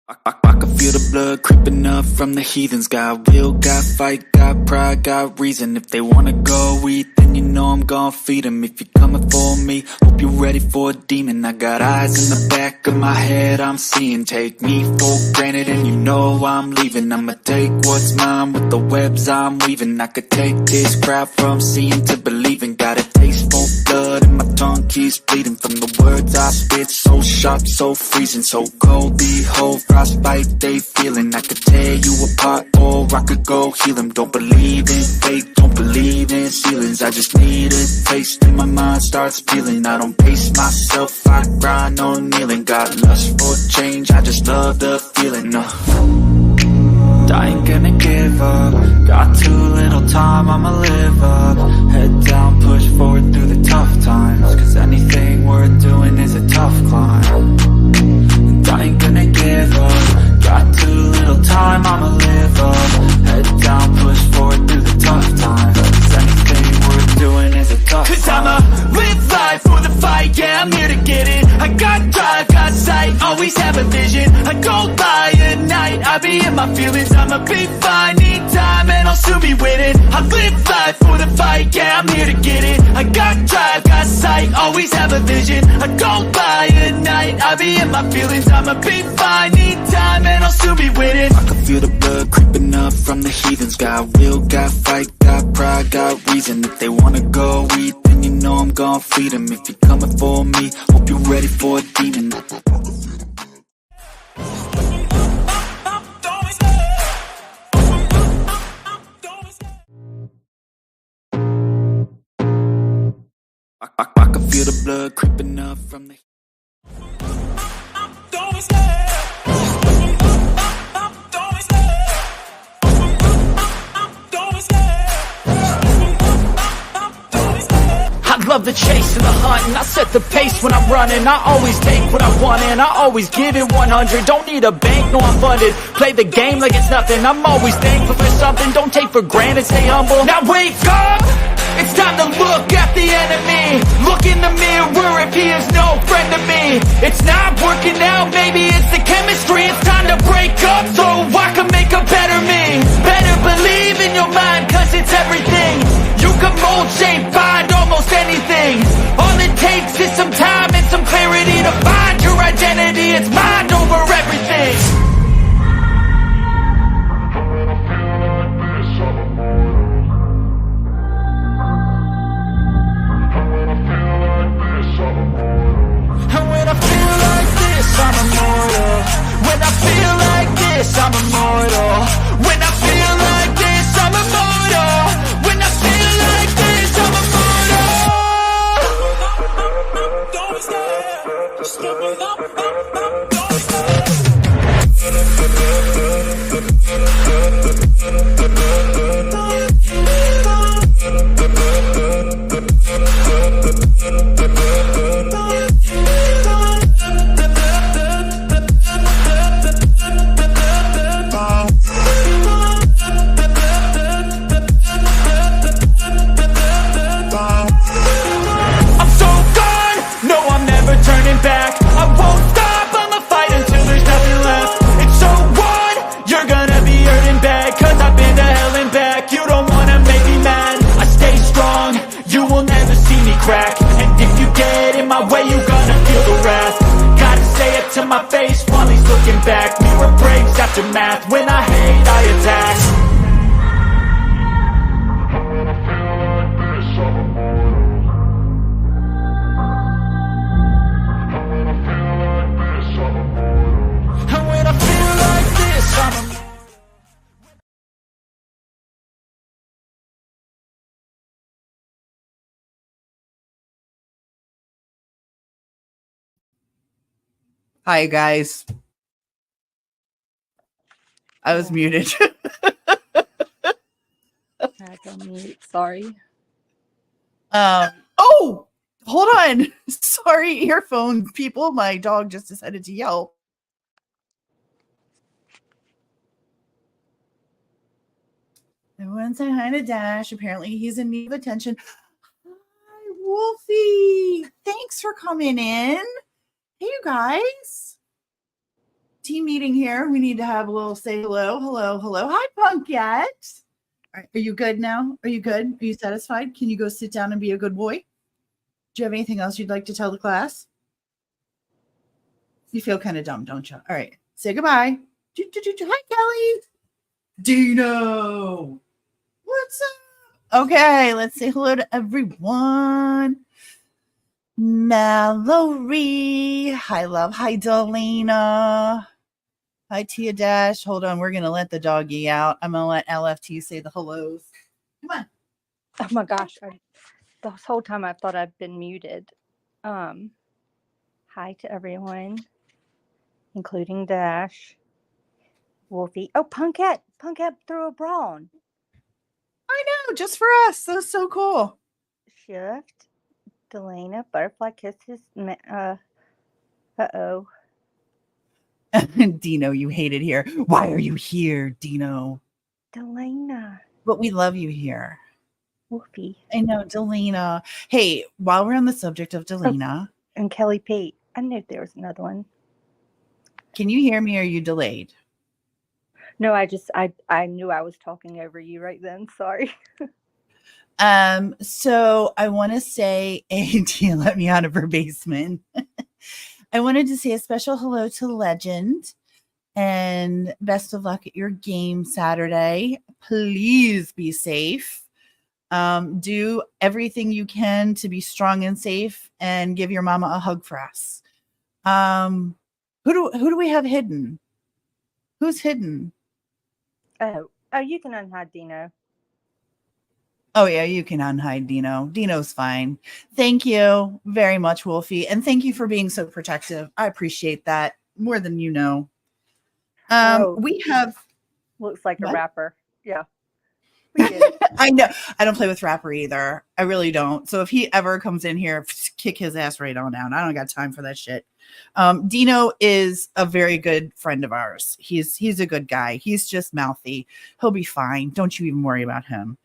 I can feel the blood creeping up from the heathens. Got will, got fight, got pride, got reason. If they wanna go eat, then you know I'm gon' feed them. If you're coming for me, hope you're ready for a demon. I got eyes in the back of my head, I'm seeing. Take me for granted and you know I'm leaving. I'ma take what's mine with the webs I'm weaving. I could take this crowd from seeing to believing. Got a taste for blood and my tongue keeps bleeding from the words I spit. So sharp, so freezing, so cold. Behold, frostbite they feeling. I could tear you apart or I could go heal them. Don't believe in fate, don't believe in ceilings. I just need a taste and my mind starts peeling. I don't pace myself, I grind on kneeling. Got lust for change, I just love the feeling. I ain't gonna give up. Got too little time, I'ma live up. Head down, push forward through the tough times. Cause anything worth doing is a tough climb. And I ain't gonna give up. Got too little time, I'ma live up. Head down, push forward through the tough times. Cause anything worth doing is a tough climb. Cause I'ma live life for the fight, yeah, I'm here to get it. I got drive, got sight, always have a vision. I go by at night, I be in my feelings. I'ma be fine, need time, and I'll soon be winning. I live life for the fight, yeah, I'm here to get it. I got drive, got sight, always have a vision. I go by at night, I be in my feelings. I'ma be fine, need time, and I'll soon be winning. I can feel the blood creeping up from the heathens. Got will, got fight, got pride, got reason. If they wanna go eat, then you know I'm gon' feed them. If you're coming for me, hope you're ready for a demon. I can feel the blood creeping up from the I love the chase and the hunt, and I set the pace when I'm running. I always take what I want and I always give it 100. Don't need a bank, no I'm funded. Play the game like it's nothing. I'm always thankful for something. Don't take for granted, stay humble. Now wake up! It's time to look at the enemy. Look in the mirror if he is no friend to me. It's not working out, maybe it's the chemistry. It's time to break up so I can make a better me. Better believe in your mind, cause it's everything. You can mold, shape, find almost anything. All it takes is some time and some clarity to find your identity. It's mind over everything. I'm immortal. When I feel like this, I'm immortal. When I feel like this, I'm immortal. When I feel like this, I'm immortal. Don't stop, just give it up, don't stop. Back. I won't stop, I'ma fight until there's nothing left. It's so what? You're gonna be hurting bad, cause I've been to hell and back. You don't wanna make me mad, I stay strong. You will never see me crack. And if you get in my way, you're gonna feel the wrath. Gotta say it to my face while he's looking back. Mirror breaks after math, when I hate, I attack. Hi guys. I was muted. Back on mute. Sorry. Oh, hold on. Sorry, earphone people. My dog just decided to yell. Everyone say hi to Dash. Apparently he's in need of attention. Hi, Wolfie. Thanks for coming in. Hey, you guys. team meeting here. We need to have a little say hello, hello, hello. Hi, Punkette. All right, are you good now? Are you good? Are you satisfied? Can you go sit down and be a good boy? Do you have anything else you'd like to tell the class? You feel kind of dumb, don't you? All right, say goodbye. Hi, Kelly. Dino. What's up? Okay, let's say hello to everyone. Mallory. Hi, love. Hi, Delina. Hi, Tia Dash. Hold on. We're going to let the doggy out. I'm going to let LFT say the hellos. Come on. Oh my gosh. This whole time I thought I'd been muted. Hi to everyone, including Dash, Wolfie. Oh, Punkette. Punkette threw a brawn. I know. Just for us. That's so cool. Shift. Delana. Butterfly kisses. Uh-oh. Dino, you hate it here. Why are you here, Dino? Delana. But we love you here. Wolfie. I know, Delina. Hey, while we're on the subject of Delina. And Kelly Pete. I knew there was another one. Can you hear me or are you delayed? No, I knew I was talking over you right then. Sorry. So I want to say, Tia let me out of her basement. I wanted to say a special hello to Legend and best of luck at your game Saturday. Please be safe. Do everything you can to be strong and safe and give your mama a hug for us. Who do we have hidden? Who's hidden? Oh, you can unhide Dino. Oh, yeah, you can unhide Dino. Dino's fine. Thank you very much, Wolfie. And thank you for being so protective. I appreciate that more than you know. We have... Looks like what? a rapper. Yeah. We did. I know. I don't play with rapper either. I really don't. So if he ever comes in here, kick his ass right on down. I don't got time for that shit. Dino is a very good friend of ours. He's a good guy. He's just mouthy. He'll be fine. Don't you even worry about him.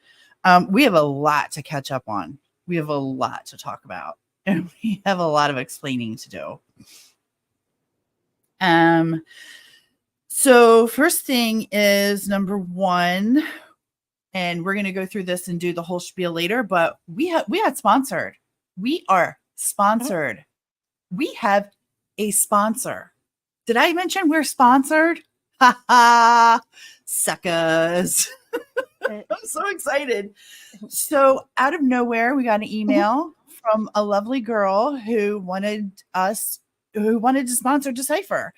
We have a lot to catch up on. We have a lot to talk about. And we have a lot of explaining to do. So first thing is number one, and we're going to go through this and do the whole spiel later, but we had sponsored. We are sponsored. We have a sponsor. Did I mention we're sponsored? Ha ha, suckers. I'm so excited. So out of nowhere, we got an email from a lovely girl who wanted to sponsor Decipher.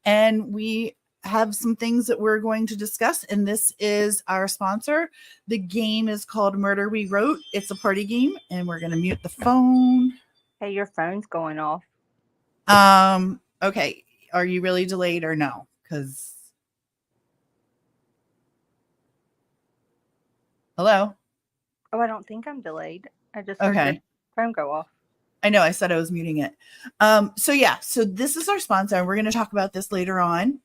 And we have some things that we're going to discuss. And this is our sponsor. The game is called Murder We Wrote. It's a party game. And we're going to mute the phone. Hey, your phone's going off. Okay. Are you really delayed or no? Because... Hello? Oh, I don't think I'm delayed. I just heard your phone go off. I know. I said I was muting it. So this is our sponsor. We're going to talk about this later on.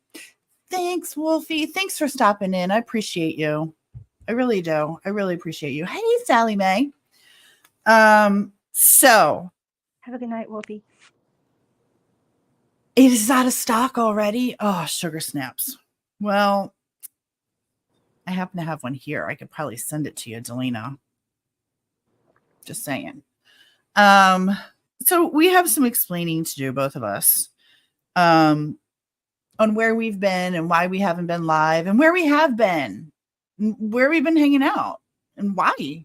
Thanks, Wolfie. Thanks for stopping in. I appreciate you. I really do. I really appreciate you. Hey, Sally Mae. So have a good night, Wolfie. It is out of stock already. Oh, sugar snaps. Well, I happen to have one here. I could probably send it to you, Delina. Just saying. So we have some explaining to do, both of us, on where we've been and why we haven't been live and where we have been, where we've been hanging out and why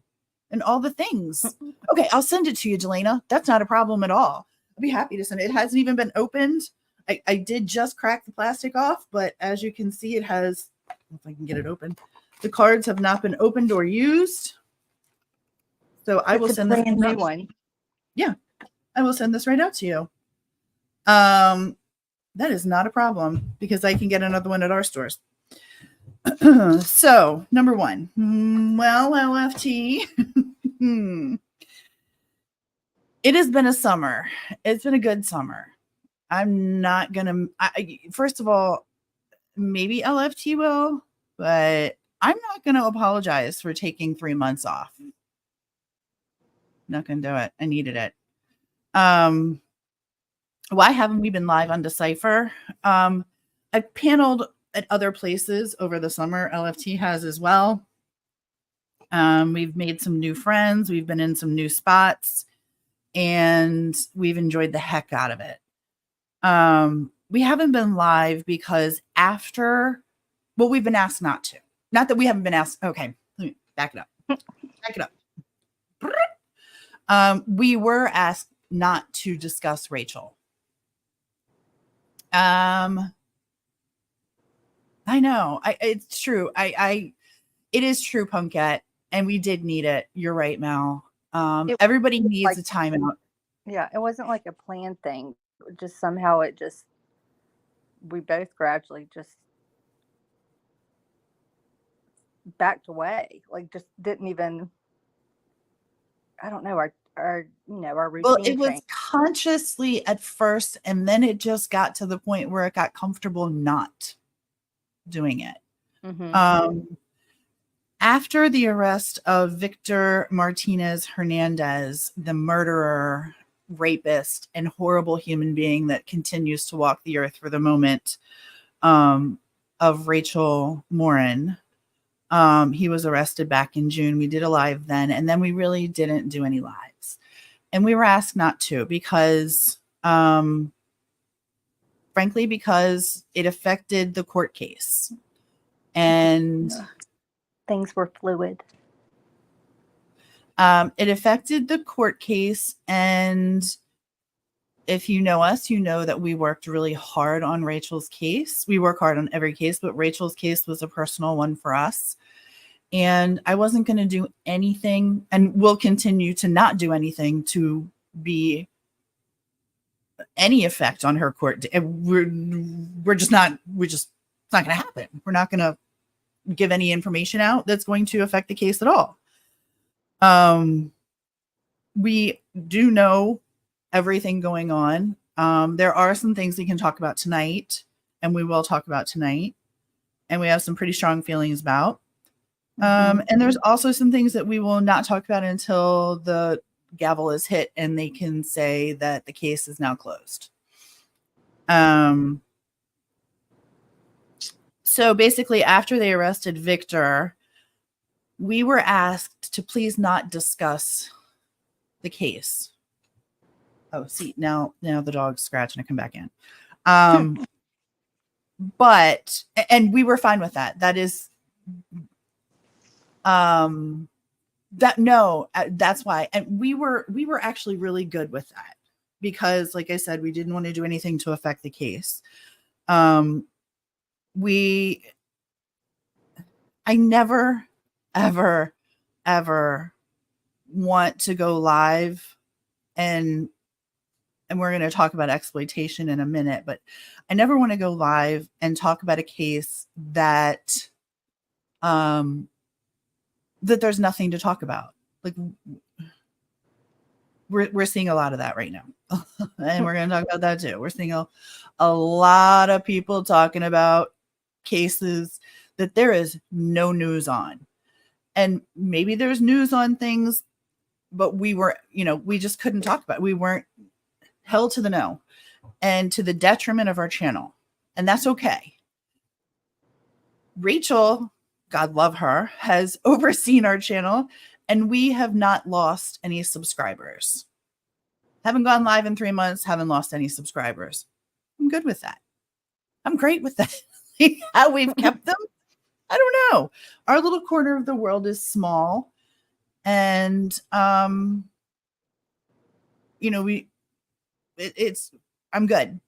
and all the things. Okay, I'll send it to you, Delina. That's not a problem at all. I'll be happy to send it. It hasn't even been opened. I did just crack the plastic off, but as you can see, it has, if I can get it open, the cards have not been opened or used. So I will send this brand new one. Yeah, I will send this right out to you. That is not a problem because I can get another one at our stores. So, number one. Well, LFT. It has been a summer. It's been a good summer. I'm not going to, first of all, maybe LFT will, but I'm not going to apologize for taking 3 months off. Not going to do it. I needed it. Why haven't we been live on Decipher? paneled at other places over the summer. LFT has as well. We've made some new friends. We've been in some new spots, and we've enjoyed the heck out of it. We haven't been live because we've been asked not to. Not that we haven't been asked. Okay, let me back it up. Back it up. We were asked not to discuss Rachel. I know. It's true. It is true, Punkette, and we did need it. You're right, Mel. Everybody needs a timeout. Yeah, it wasn't like a planned thing. Just somehow we both gradually just backed away. Like, just didn't even, I don't know, our routine. Well, it was consciously at first, and then it just got to the point where it got comfortable not doing it. Mm-hmm. After the arrest of Victor Martinez Hernandez, the murderer, rapist, and horrible human being that continues to walk the earth for the moment, of Rachel Morin, he was arrested back in June. We did a live then, and then we really didn't do any lives. And we were asked not to because, frankly, because it affected the court case. And things were fluid. It affected the court case. And if you know us, you know that we worked really hard on Rachel's case. We work hard on every case, but Rachel's case was a personal one for us. And I wasn't going to do anything, and will continue to not do anything to be any effect on her court. We're just not, it's not going to happen. We're not going to give any information out that's going to affect the case at all. We do know everything going on. There are some things we can talk about tonight, and we will talk about tonight, and we have some pretty strong feelings about. And there's also some things that we will not talk about until the gavel is hit and they can say that the case is now closed. So basically, after they arrested Victor, we were asked to please not discuss the case. Oh, see, now the dog's scratching to come back in. But, and we were fine with that. That is, that's why. And we were actually really good with that because, like I said, we didn't want to do anything to affect the case. I never, ever, ever want to go live, and we're going to talk about exploitation in a minute, but I never want to go live and talk about a case that there's nothing to talk about. Like, we're seeing a lot of that right now. And we're going to talk about that too. We're seeing a lot of people talking about cases that there is no news on. And maybe there's news on things, but we just couldn't talk about it. We weren't held to the know, and to the detriment of our channel. And that's okay. Rachel, God love her, has overseen our channel, and we have not lost any subscribers. Haven't gone live in 3 months, haven't lost any subscribers. I'm good with that. I'm great with that. How we've kept them, I don't know. Our little corner of the world is small, and I'm good.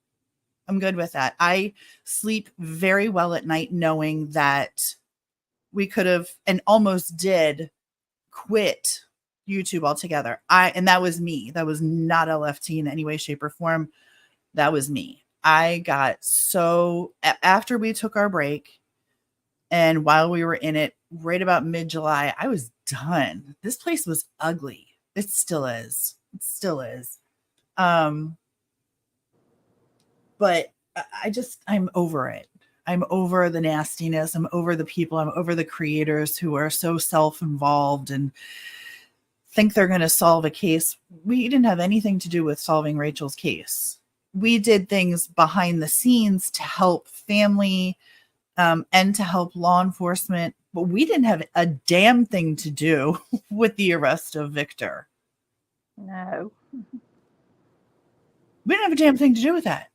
I'm good with that. I sleep very well at night knowing that we could have, and almost did, quit YouTube altogether. And that was me. That was not LFT in any way, shape, or form. That was me. I got so, after we took our break, and while we were in it, right about mid-July, I was done. This place was ugly. It still is. It still is. But I'm over it. I'm over the nastiness. I'm over the people. I'm over the creators who are so self-involved and think they're going to solve a case. We didn't have anything to do with solving Rachel's case. we did things behind the scenes to help family and to help law enforcement, but we didn't have a damn thing to do with the arrest of Victor. No. We didn't have a damn thing to do with that.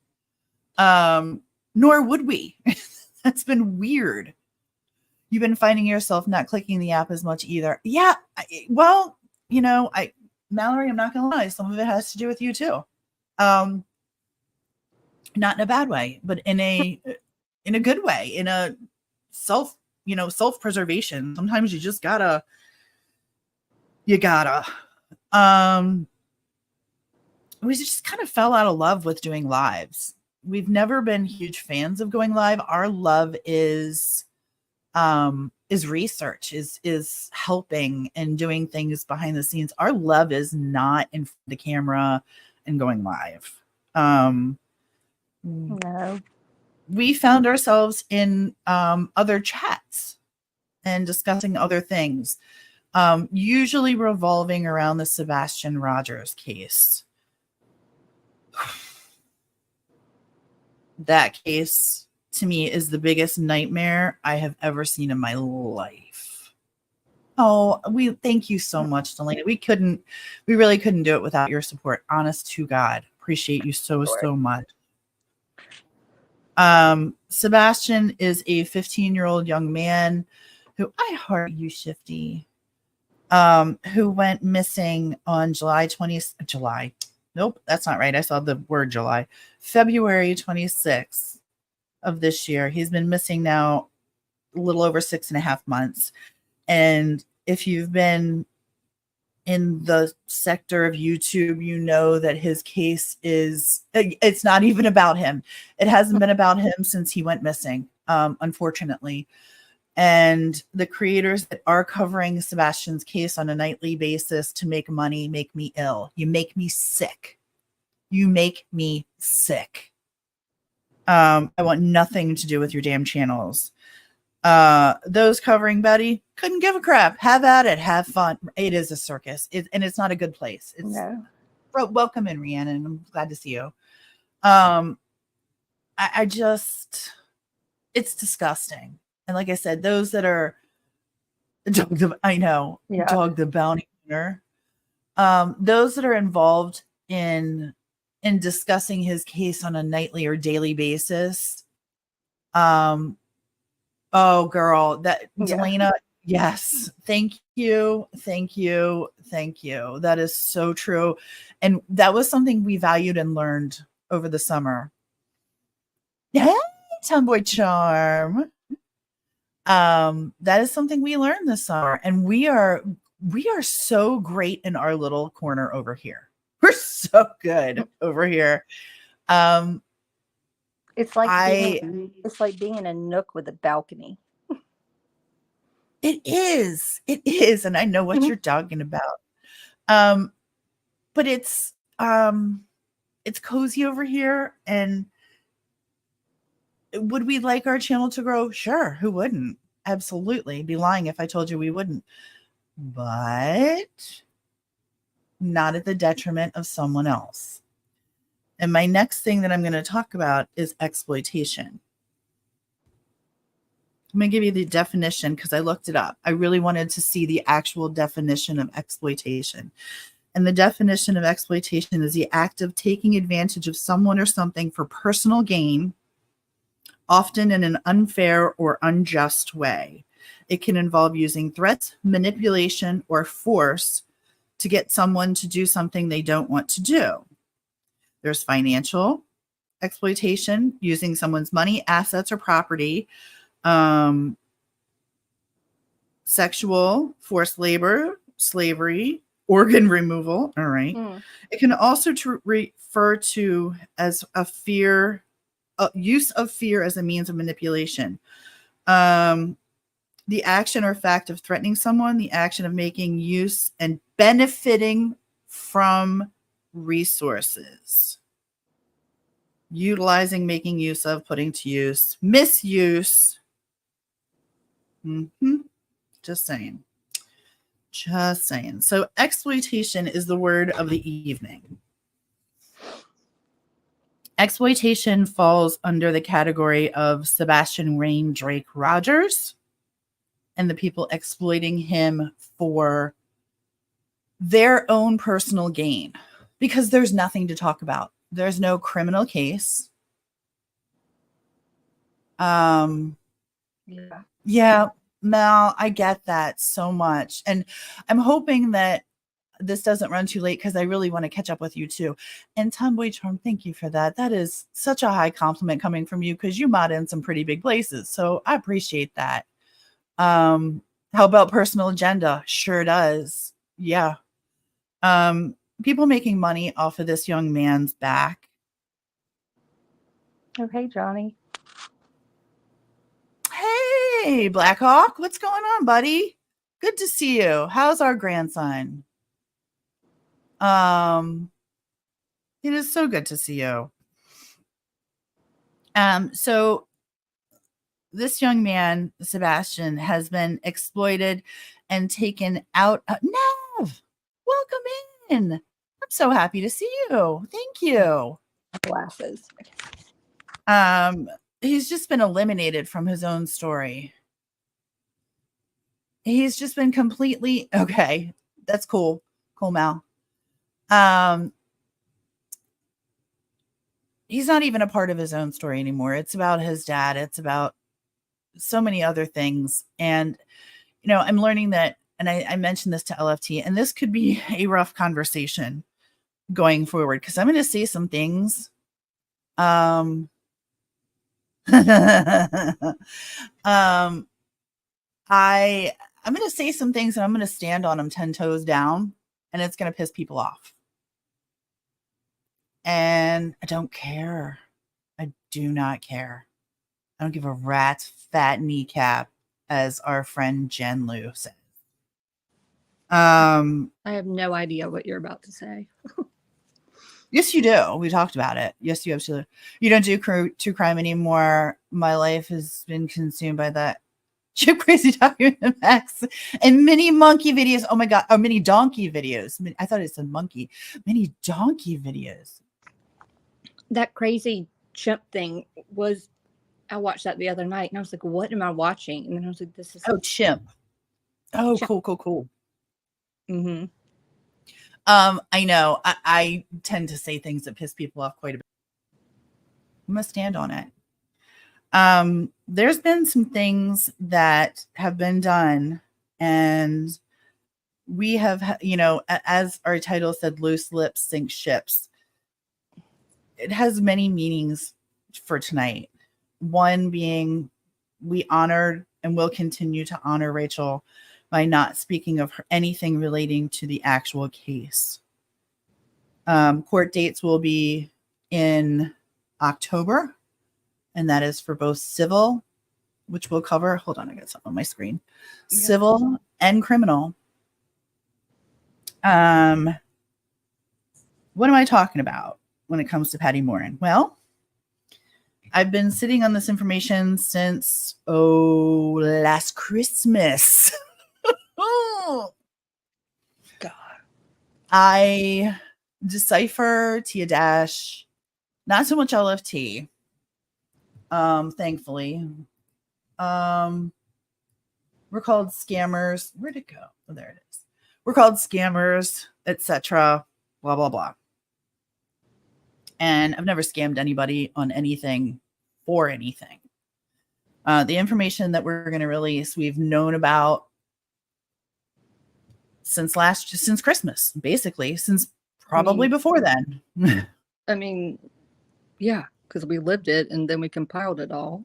Nor would we. That's been weird. You've been finding yourself not clicking the app as much either. Yeah. Well, Mallory, I'm not going to lie. Some of it has to do with you too. Not in a bad way, but in a good way, in a self-preservation. Sometimes you just gotta. We just kind of fell out of love with doing lives. We've never been huge fans of going live. Our love is research, is helping and doing things behind the scenes. Our love is not in front of the camera and going live. No. We found ourselves in other chats and discussing other things, usually revolving around the Sebastian Rogers case. That case, to me, is the biggest nightmare I have ever seen in my life. Oh, we thank you so much, Delaney. We really couldn't do it without your support. Honest to God. Appreciate you so much. Sebastian is a 15-year-old young man who, I heart you, Shifty, who went missing on July. Nope, that's not right. I saw the word July. February 26th of this year. He's been missing now a little over 6.5 months. And if you've been in the sector of YouTube, you know that his case it's not even about him. It hasn't been about him since he went missing, unfortunately. And the creators that are covering Sebastian's case on a nightly basis to make money make me ill. You make me sick. You make me sick. I want nothing to do with your damn channels. Those covering Betty couldn't give a crap. Have at it. Have fun. It is a circus. And it's not a good place. Welcome in, Rhiannon. I'm glad to see you. I just, it's disgusting. And like I said, those that are Dog the bounty hunter, those that are involved in discussing his case on a nightly or daily basis. Oh, girl, Delana, yes, thank you. That is so true, and that was something we valued and learned over the summer. Yeah, Tomboy Charm. That is something we learned this summer, and we are so great in our little corner over here. We're so good over here. It's like being in a nook with a balcony. It is, and I know what you're talking about. But it's cozy over here, and would we like our channel to grow? Sure, who wouldn't? Absolutely. Be lying if I told you we wouldn't. But not at the detriment of someone else. And my next thing that I'm going to talk about is exploitation. I'm going to give you the definition because I looked it up. I really wanted to see the actual definition of exploitation. And the definition of exploitation is the act of taking advantage of someone or something for personal gain, often in an unfair or unjust way. It can involve using threats, manipulation, or force to get someone to do something they don't want to do. There's financial exploitation, using someone's money, assets, or property. Sexual, forced labor, slavery, organ removal. All right. It can also refer to as a fear, use of fear as a means of manipulation. The action or fact of threatening someone, the action of making use and benefiting from resources. Utilizing, making use of, putting to use, misuse. Just saying. So exploitation is the word of the evening. Exploitation falls under the category of Sebastian Rain Drake Rogers and the people exploiting him for their own personal gain, because there's nothing to talk about. There's no criminal case. Yeah, Mel, I get that so much. And I'm hoping that this doesn't run too late, because I really want to catch up with you too. And Tomboy Charm, thank you for that. That is such a high compliment coming from you, because you mod in some pretty big places. So I appreciate that. How about Personal Agenda? Sure does. Yeah. People making money off of this young man's back. Okay, Johnny. Hey, Blackhawk, what's going on, buddy? Good to see you. How's our grandson? It is so good to see you. So this young man, Sebastian, has been exploited and taken out. Nev, welcome in. I'm so happy to see you. Thank you. Glasses. He's just been eliminated from his own story. He's just been completely okay. That's cool. Cool, Mal. He's not even a part of his own story anymore. It's about his dad. It's about so many other things. And, you know, I'm learning that, and I mentioned this to LFT, and this could be a rough conversation going forward, because I'm going to say some things. I'm going to say some things, and I'm going to stand on them 10 toes down, and it's going to piss people off. And I don't care. I do not care. I don't give a rat's fat kneecap, as our friend Jen Lu said. I have no idea what you're about to say. Yes, you do. We talked about it. Yes, you absolutely. You don't do true crime anymore. My life has been consumed by that Chip Crazy document Max and mini monkey videos. Oh my god! Oh, mini donkey videos. I thought it said monkey. Mini donkey videos. That crazy chimp thing was. I watched that the other night, and I was like, "What am I watching?" And then I was like, "This is chimp." Oh, chimp. Cool. Mm-hmm. I know. I tend to say things that piss people off quite a bit. I'm gonna stand on it. There's been some things that have been done, and we have, you know, as our title said, loose lips sink ships. It has many meanings for tonight. One being, we honored and will continue to honor Rachel by not speaking of anything relating to the actual case. Court dates will be in October, and that is for both civil, which we'll cover. Hold on, I got something on my screen. Civil and criminal. What am I talking about when it comes to Patty Morin? Well, I've been sitting on this information since last Christmas. Oh God. I decipher Tia Dash, not so much LFT. Thankfully. We're called scammers. Where'd it go? Oh, there it is. We're called scammers, etc. Blah blah blah. And I've never scammed anybody on anything for anything. The information that we're going to release, we've known about since Christmas, basically, since probably before then. I mean, yeah, because we lived it and then we compiled it all.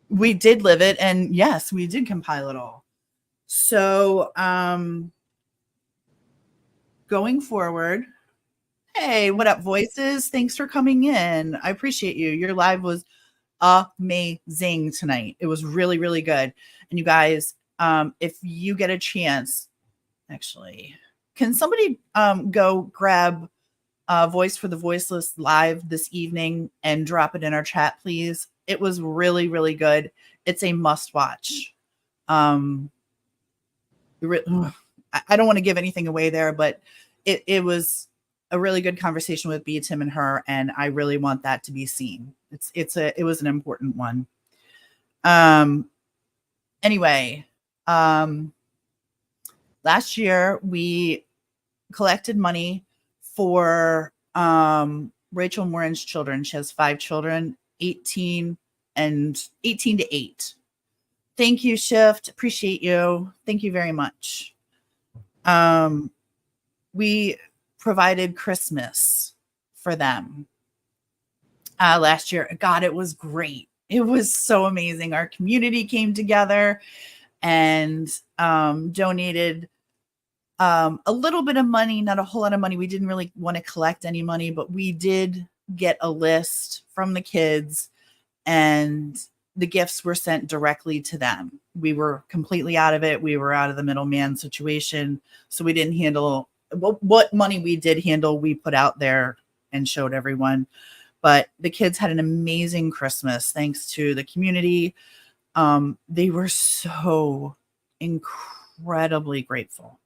We did live it, and yes, we did compile it all. So, going forward, hey, what up, voices? Thanks for coming in. I appreciate you. Your live was amazing tonight. It was really, really good. And you guys, if you get a chance, actually, can somebody go grab Voice for the Voiceless live this evening and drop it in our chat, please? It was really, really good. It's a must watch. I don't want to give anything away there, but it was a really good conversation with B, Tim, and her, and I really want that to be seen. It was an important one. Anyway, last year we collected money for Rachel Morin's children. She has 5 children, 18 to 8. Thank you, Shift. Appreciate you. Thank you very much. We provided Christmas for them last year. God, it was great. It was so amazing. Our community came together and donated a little bit of money, not a whole lot of money. We didn't really want to collect any money, but we did get a list from the kids, and the gifts were sent directly to them. We were completely out of it. We were out of the middleman situation. So we didn't handle what money we did handle. We put out there and showed everyone. But the kids had an amazing Christmas thanks to the community. They were so incredibly grateful.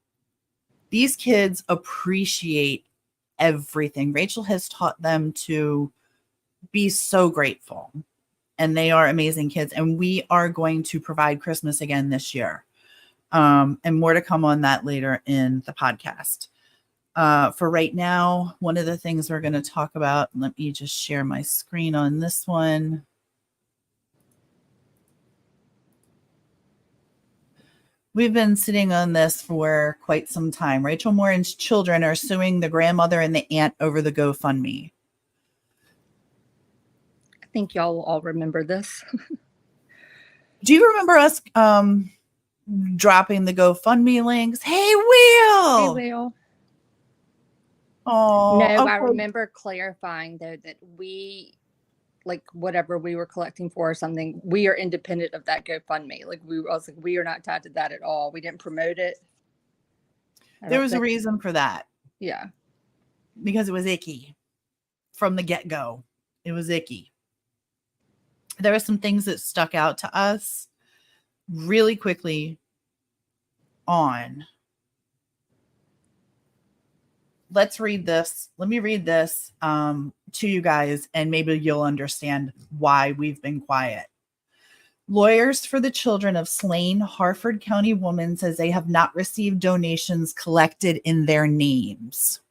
These kids appreciate everything. Rachel has taught them to be so grateful, and they are amazing kids. And we are going to provide Christmas again this year. And more to come on that later in the podcast. For right now, one of the things we're going to talk about, let me just share my screen on this one. We've been sitting on this for quite some time. Rachel Morin's children are suing the grandmother and the aunt over the GoFundMe. I think y'all will all remember this. Do you remember us dropping the GoFundMe links? Hey, Will! Hey, Will. Oh, No, okay. I remember clarifying, though, that we, like, whatever we were collecting for or something, we are independent of that GoFundMe. Like, I was like, we are not tied to that at all. We didn't promote it. There was a reason for that. Yeah. Because it was icky from the get-go. It was icky. There were some things that stuck out to us really quickly on. Let's read this. Let me read this to you guys, and maybe you'll understand why we've been quiet. Lawyers for the children of slain Harford County woman says they have not received donations collected in their names.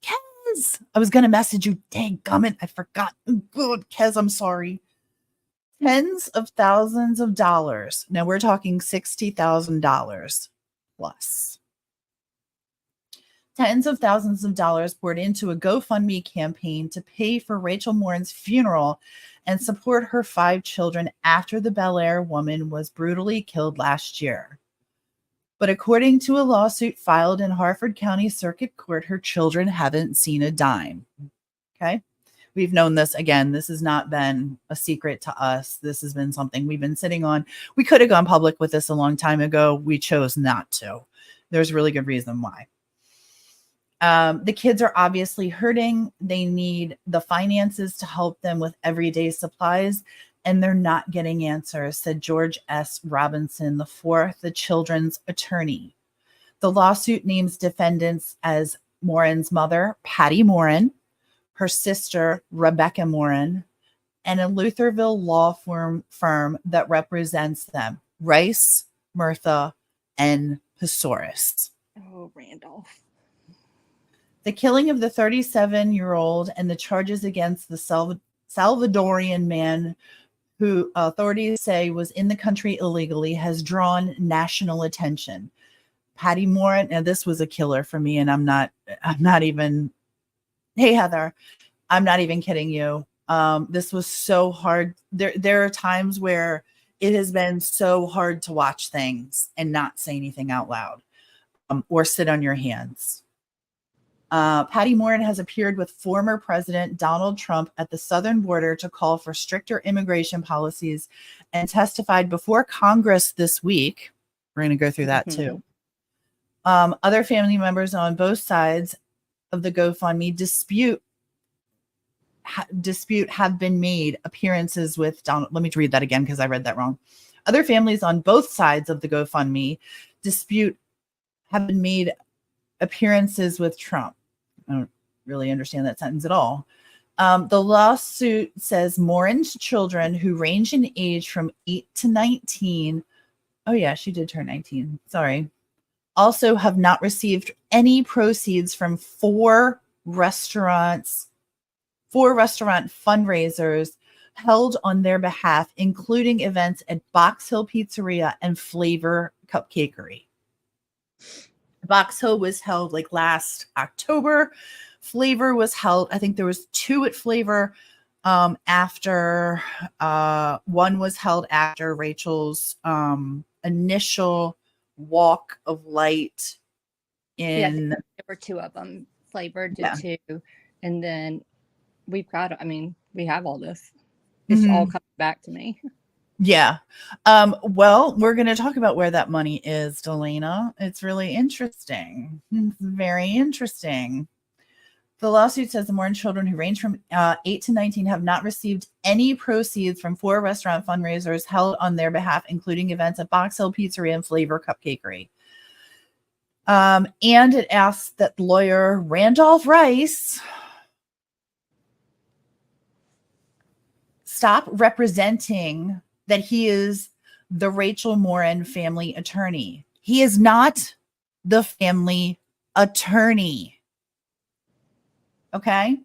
Kez, I was going to message you. Dang gummit, I forgot. Good, Kez, I'm sorry. Tens of thousands of dollars. Now we're talking $60,000 plus. Tens of thousands of dollars poured into a GoFundMe campaign to pay for Rachel Morin's funeral and support her 5 children after the Bel Air woman was brutally killed last year. But according to a lawsuit filed in Harford County Circuit Court, her children haven't seen a dime. Okay? We've known this. Again, this has not been a secret to us. This has been something we've been sitting on. We could have gone public with this a long time ago. We chose not to. There's a really good reason why. The kids are obviously hurting. They need the finances to help them with everyday supplies, and they're not getting answers, said George S. Robinson IV, the children's attorney. The lawsuit names defendants as Morin's mother, Patty Morin, her sister, Rebecca Morin, and a Lutherville law firm that represents them, Rice, Murtha, and Pesaurus. Oh, Randolph. The killing of the 37-year-old and the charges against the Salvadorian man who authorities say was in the country illegally has drawn national attention. Patty Morin, and this was a killer for me, and I'm not even, hey Heather, I'm not even kidding you. This was so hard. There are times where it has been so hard to watch things and not say anything out loud or sit on your hands. Patty Morin has appeared with former President Donald Trump at the southern border to call for stricter immigration policies and testified before Congress this week. We're going to go through that too. Other family members on both sides of the GoFundMe dispute have been made appearances with Donald. Let me read that again because I read that wrong. Other families on both sides of the GoFundMe dispute have been made appearances with Trump. really understand that sentence at all. The lawsuit says Morin's children, who range in age from 8 to 19. Oh, yeah, she did turn 19. Sorry. Also have not received any proceeds from four restaurant fundraisers held on their behalf, including events at Box Hill Pizzeria and Flavor Cupcakery. Box Hill was held like last October. Flavor was held, I think there was two at Flavor after one was held after Rachel's initial walk of light in there were two of them. Flavor did two, and then we have all this. It's all coming back to me. Yeah. Well, we're going to talk about where that money is, Delana. It's really interesting. It's very interesting. The lawsuit says the Morin children, who range from 8 to 19, have not received any proceeds from four restaurant fundraisers held on their behalf, including events at Box Hill Pizzeria and Flavor Cupcakery. And it asks that lawyer Randolph Rice stop representing that he is the Rachel Morin family attorney. He is not the family attorney. Okay?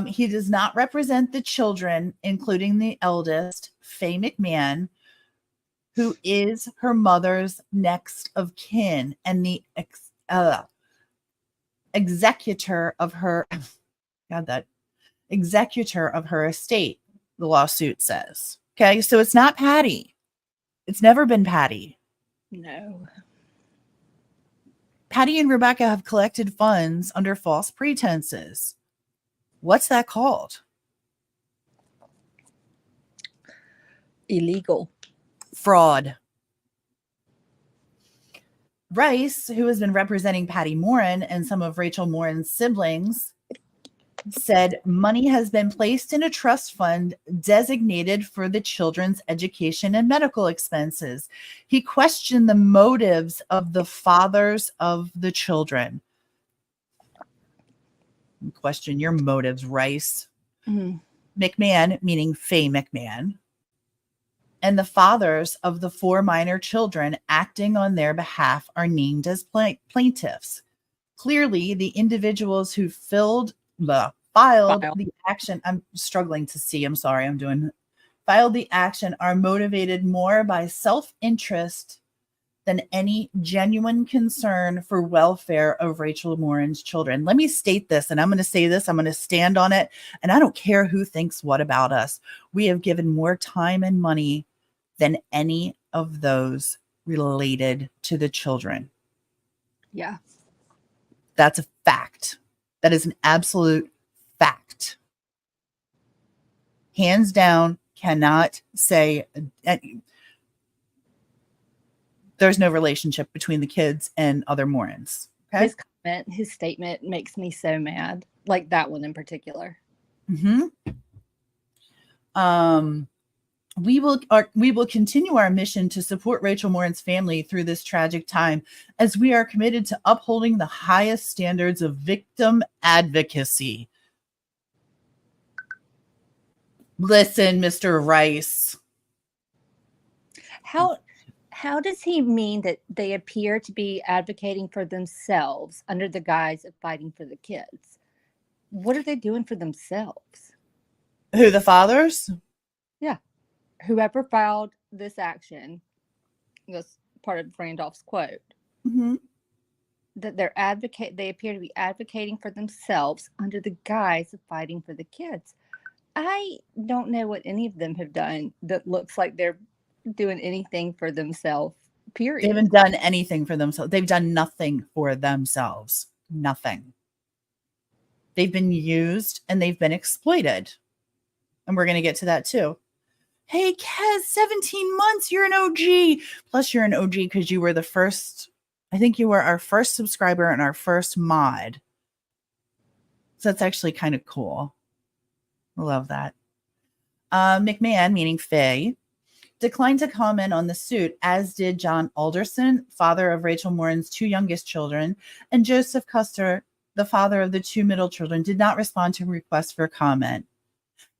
He does not represent the children, including the eldest, Faye McMahon, who is her mother's next of kin and the executor of her executor of her estate, the lawsuit says. Okay, so it's not Patty. It's never been Patty. No. Patty and Rebecca have collected funds under false pretenses. What's that called? Illegal. Fraud. Rice, who has been representing Patty Morin and some of Rachel Morin's siblings, said money has been placed in a trust fund designated for the children's education and medical expenses. He questioned the motives of the fathers of the children. Question your motives, Rice. Mm-hmm. McMahon, meaning Faye McMahon, and the fathers of the four minor children acting on their behalf are named as plaintiffs. Clearly, the individuals who filed the action, I'm struggling to see, I'm sorry, filed the action are motivated more by self-interest than any genuine concern for welfare of Rachel Morin's children. Let me state this, and I'm going to say this, I'm going to stand on it, and I don't care who thinks what about us. We have given more time and money than any of those related to the children. Yeah. That's a fact. That is an absolute fact. Hands down, cannot say there's no relationship between the kids and other Morins. Okay? His statement makes me so mad. Like that one in particular. Mm-hmm. We will continue our mission to support Rachel Morin's family through this tragic time, as we are committed to upholding the highest standards of victim advocacy. Listen, Mr. Rice. How does he mean that they appear to be advocating for themselves under the guise of fighting for the kids? What are they doing for themselves? Who, the fathers? Yeah. Whoever filed this action, that's part of Randolph's quote, Mm-hmm. that they appear to be advocating for themselves under the guise of fighting for the kids. I don't know what any of them have done that looks like they're doing anything for themselves, period. They haven't done anything for themselves. They've done nothing for themselves. Nothing. They've been used and they've been exploited. And we're going to get to that too. Hey, Kez, 17 months. You're an OG. Plus, you're an OG because you were the first. I think you were our first subscriber and our first mod. So that's actually kind of cool. I love that. McMahon, meaning Faye, declined to comment on the suit, as did John Alderson, father of Rachel Morin's two youngest children, and Joseph Custer, the father of the 2 middle children, did not respond to requests for comment.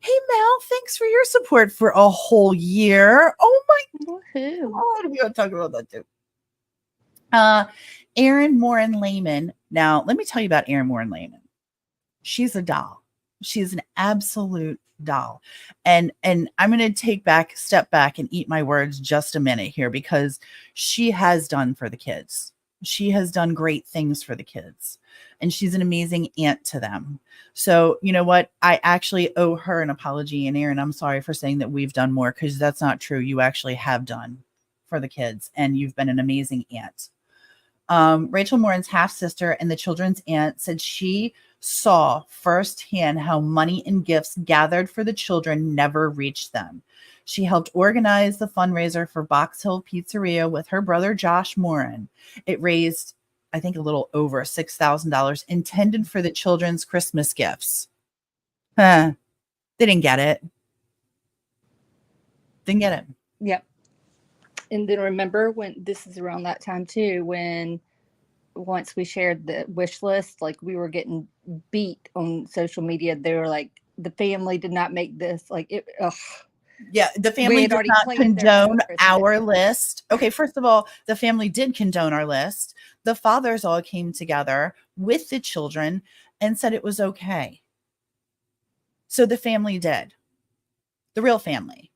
Hey, Mel, thanks for your support for a whole year. Oh my Woohoo. God, we gotta talk about that too. Erin Morin Lehman. Now, let me tell you about Erin Morin Lehman. She's a doll. She's an absolute doll. And I'm going to step back and eat my words just a minute here, because she has done for the kids. She has done great things for the kids, and she's an amazing aunt to them. So, you know what? I actually owe her an apology. And Erin, I'm sorry for saying that we've done more, because that's not true. You actually have done for the kids, and you've been an amazing aunt. Rachel Morin's half sister and the children's aunt said she saw firsthand how money and gifts gathered for the children never reached them. She helped organize the fundraiser for Box Hill Pizzeria with her brother Josh Morin. It raised, I think, a little over $6,000 intended for the children's Christmas gifts. They didn't get it. Didn't get it. Yep. And then remember, when this is around that time too, when once we shared the wish list, like we were getting beat on social media. They were like, the family did not make this. Like it. Ugh. Yeah, the family did not condone our list. Okay, first of all, the family did condone our list. The fathers all came together with the children and said it was okay. So the family did. The real family.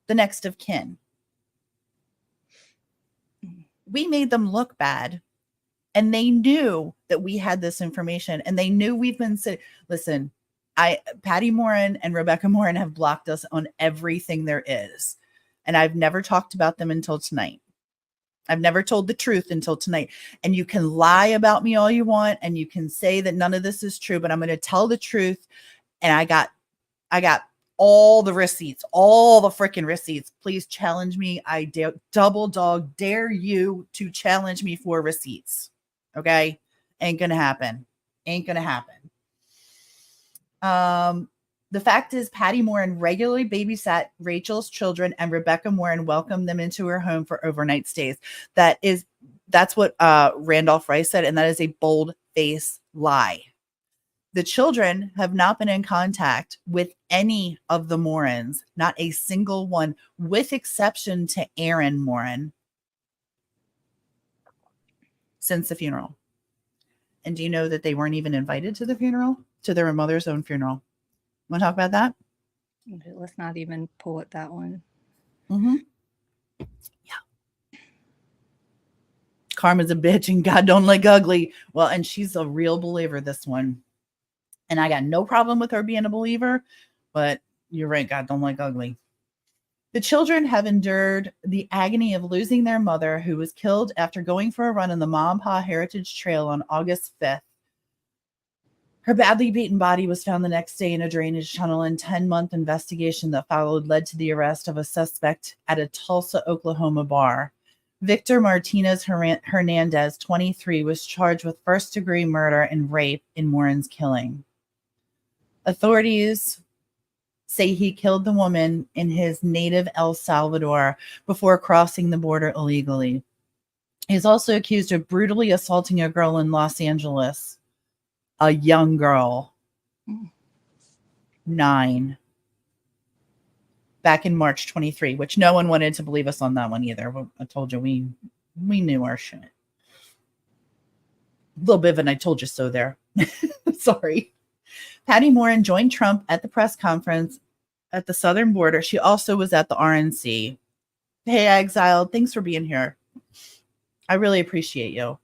The next of kin. We made them look bad, and they knew that we had this information, and they knew we've been listen, Patty Morin and Rebecca Morin have blocked us on everything there is. And I've never talked about them until tonight. I've never told the truth until tonight. And you can lie about me all you want, and you can say that none of this is true, but I'm going to tell the truth. And I got all the receipts, all the freaking receipts. Please challenge me. I double dog dare you to challenge me for receipts. Okay? Ain't gonna happen. Ain't gonna happen. The fact is, Patty Morin regularly babysat Rachel's children, and Rebecca Morin welcomed them into her home for overnight stays. That's what Randolph Rice said, and that is a bold-faced lie. The children have not been in contact with any of the Morins, not a single one, with exception to Erin Morin, since the funeral. And do you know that they weren't even invited to the funeral, to their mother's own funeral? Want to talk about that? Okay, let's not even pull at that one. Mm-hmm. Yeah. Karma's a bitch and God don't like ugly. Well, and she's a real believer, this one. And I got no problem with her being a believer, but you're right, God don't like ugly. The children have endured the agony of losing their mother, who was killed after going for a run on the Mampah Heritage Trail on August 5th. Her badly beaten body was found the next day in a drainage tunnel, and 10-month investigation that followed led to the arrest of a suspect at a Tulsa, Oklahoma bar. Victor Martinez Hernandez, 23, was charged with first-degree murder and rape in Morin's killing. Authorities say he killed the woman in his native El Salvador before crossing the border illegally. He's also accused of brutally assaulting a girl in Los Angeles, a young girl, 9, back in March 23, which no one wanted to believe us on that one either. I told you we knew our shit. A little bit of an I told you so there. Sorry. Patty Morin joined Trump at the press conference at the southern border. She also was at the RNC. Hey, Exiled, thanks for being here. I really appreciate you.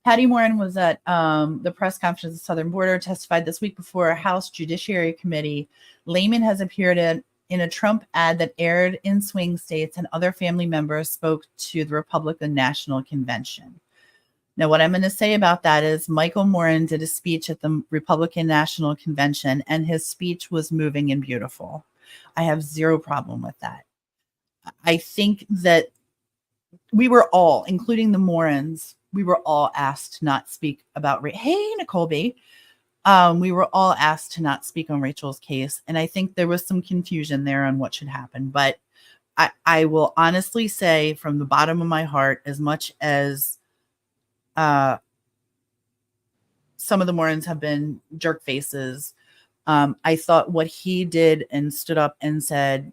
Patty Morin was at the press conference at the southern border, testified this week before a House Judiciary Committee. Lehman has appeared in a Trump ad that aired in swing states, and other family members spoke to the Republican National Convention. Now, what I'm going to say about that is Michael Morin did a speech at the Republican National Convention, and his speech was moving and beautiful. I have zero problem with that. I think that we were all, including the Morins, we were all asked to not speak about Hey, Nicole B. We were all asked to not speak on Rachel's case, and I think there was some confusion there on what should happen. But I will honestly say, from the bottom of my heart, as much as some of the Morins have been jerk faces. I thought what he did and stood up and said,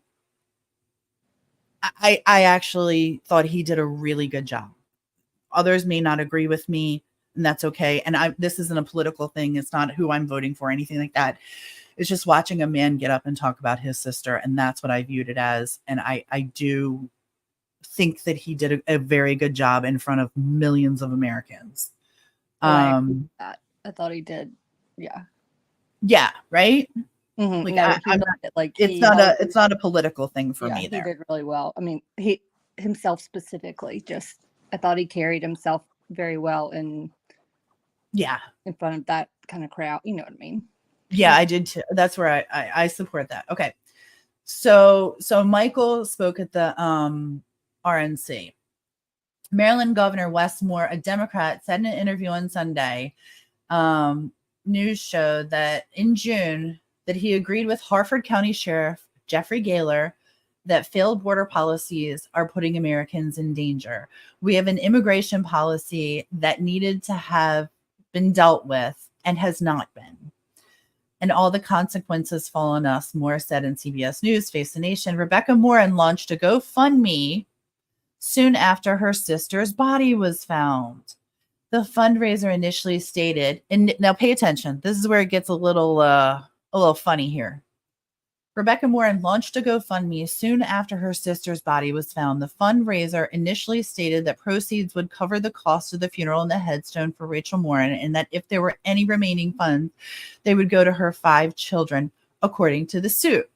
I actually thought he did a really good job. Others may not agree with me, and that's okay. And this isn't a political thing. It's not who I'm voting for, anything like that. It's just watching a man get up and talk about his sister, and that's what I viewed it as. And I do think that he did a very good job in front of millions of Americans. I agree with that. I thought he did. Yeah. Yeah. Right. Mm-hmm. Like No, I'm not. like It's not a political thing for me. He There. did really well. I mean, he himself specifically. Just I thought he carried himself very well in front of that kind of crowd. You know what I mean? Yeah, I did too. That's where I support that. Okay. So Michael spoke at the RNC. Maryland Governor Wes Moore, a Democrat, said in an interview on Sunday, news showed that in June that he agreed with Harford County Sheriff Jeffrey Gaylor that failed border policies are putting Americans in danger. We have an immigration policy that needed to have been dealt with and has not been. And all the consequences fall on us, Moore said in CBS News, Face the Nation. Rebecca Morin launched a GoFundMe soon after her sister's body was found. The fundraiser initially stated, and now pay attention, this is where it gets a little funny here. Rebecca Morin launched a GoFundMe soon after her sister's body was found. The fundraiser initially stated that proceeds would cover the cost of the funeral and the headstone for Rachel Morin, and that if there were any remaining funds, they would go to her 5 children, according to the suit.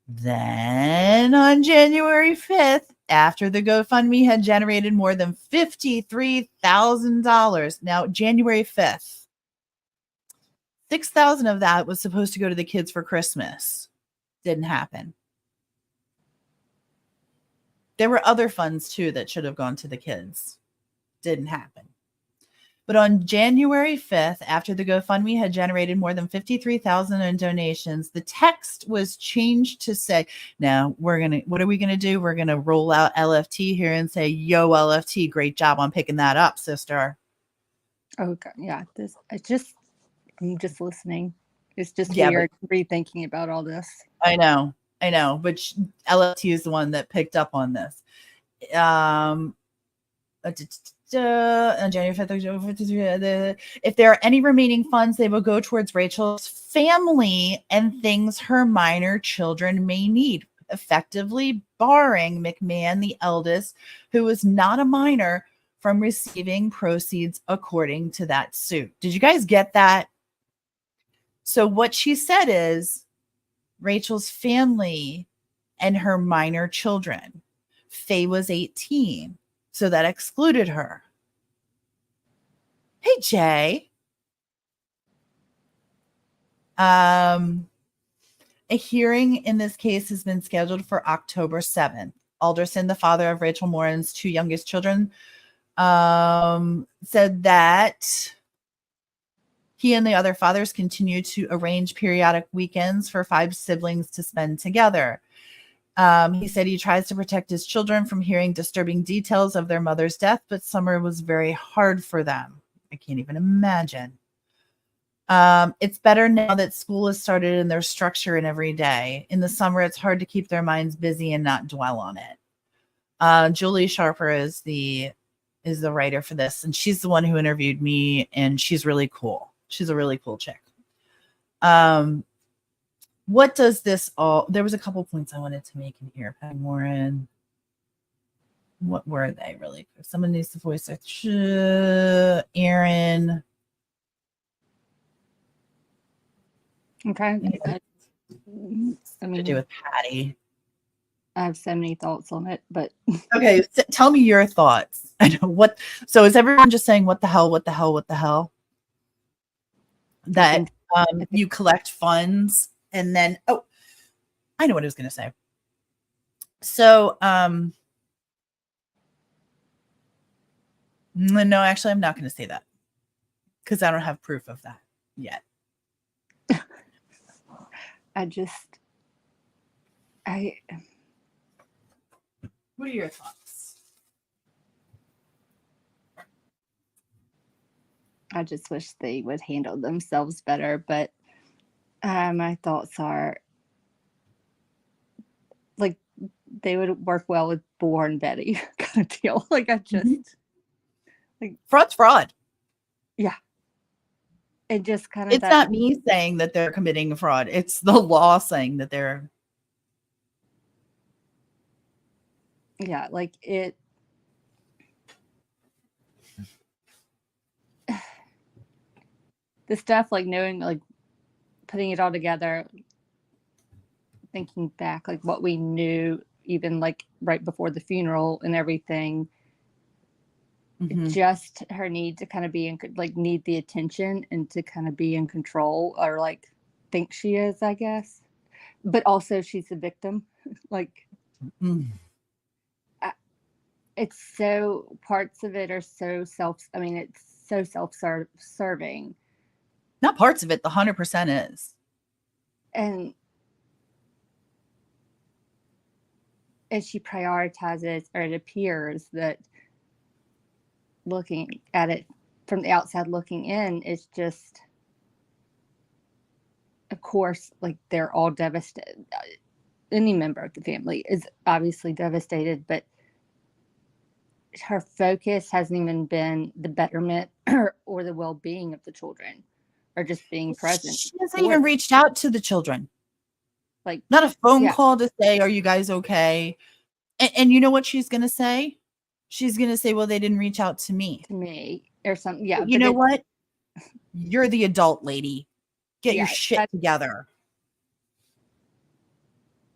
Then on January 5th, after the GoFundMe had generated more than $53,000, now January 5th, 6,000 of that was supposed to go to the kids for Christmas. Didn't happen. There were other funds too that should have gone to the kids. Didn't happen. But on January 5th, after the GoFundMe had generated more than $53,000 in donations, the text was changed to say, now what are we going to do? We're going to roll out LFT here and say, yo, LFT, great job on picking that up, sister. Okay. Yeah. I'm just listening. It's just Yeah, weird rethinking about all this. I know. But LFT is the one that picked up on this. On January 5th, if there are any remaining funds, they will go towards Rachel's family and things her minor children may need, effectively barring McMahon, the eldest, who was not a minor, from receiving proceeds according to that suit. Did you guys get that? So what she said is Rachel's family and her minor children. Faye was 18, so that excluded her. Hey, Jay. A hearing in this case has been scheduled for October 7th. Alderson, the father of Rachel Morin's 2 youngest children, said that he and the other fathers continue to arrange periodic weekends for 5 siblings to spend together. He said he tries to protect his children from hearing disturbing details of their mother's death, but summer was very hard for them. I can't even imagine. It's better now that school has started and there's structure in every day. In the summer, it's hard to keep their minds busy and not dwell on it. Julie Sharper is the writer for this, and she's the one who interviewed me, and she's really cool. She's a really cool chick. What does this all? There was a couple points I wanted to make in here. Patty Morin. What were they really? Someone needs to voice it. Aaron. Okay. To do with Patty. I have so many thoughts on it, but okay, tell me your thoughts. I know what. So is everyone just saying what the hell? What the hell? What the hell? That you collect funds and then I know what I was going to say. So no, actually, I'm not going to say that because I don't have proof of that yet. What are your thoughts? I just wish they would handle themselves better. But my thoughts are like they would work well with Boar and Betty kind of deal. Like I just Fraud's fraud. yeah. And just kind of It's not me saying that they're committing fraud. It's the law saying that they're. Yeah, like it. The stuff like knowing, like putting it all together, thinking back, like what we knew, even like right before the funeral and everything. Just her need to kind of be in, like need the attention and to kind of be in control, or like think she is, I guess. But also she's a victim. Like it's so, parts of it are so it's so self-serving. Not parts of it, the 100% is. And as she prioritizes, or it appears that looking at it from the outside looking in, is just, of course, like they're all devastated. Any member of the family is obviously devastated, but her focus hasn't even been the betterment or the well-being of the children, or just being present. She hasn't even reached out to the children. Like not a phone call to say, are you guys okay? And you know what she's going to say? She's going to say, well, they didn't reach out to me. Or something. Yeah. But you know what? You're the adult lady. Get your shit together.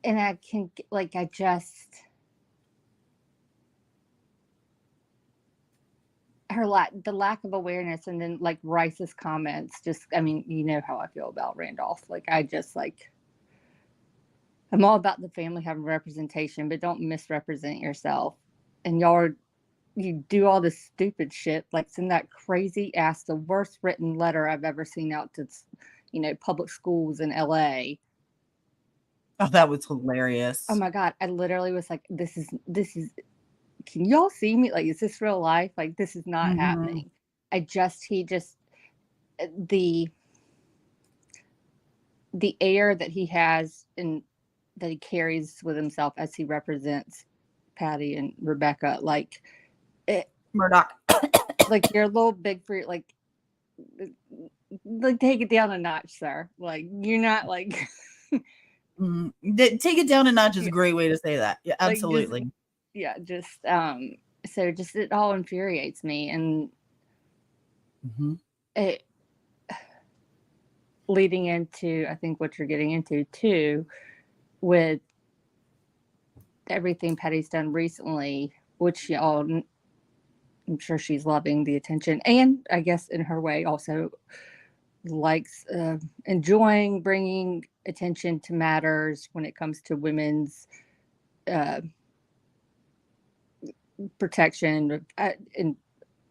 And I can, like, the lack of awareness, and then like Rice's comments, just, I mean, you know how I feel about Randolph. Like, I just I'm all about the family having representation, but don't misrepresent yourself. And you do all this stupid shit, like send that crazy ass, the worst written letter I've ever seen out to, public schools in LA. Oh, that was hilarious. Oh my God. I literally was like, this is, can y'all see me? Like, is this real life? Like, this is not happening. The air that he has and that he carries with himself as he represents Patty and Rebecca, like Murdoch, like you're a little big for like take it down a notch, sir. Like, you're not like take it down a notch is a great way to say that. Yeah, absolutely. So just it all infuriates me, and it leading into, I think, what you're getting into too, with everything Patty's done recently, which y'all, I'm sure she's loving the attention, and I guess in her way also likes enjoying bringing attention to matters when it comes to women's protection. And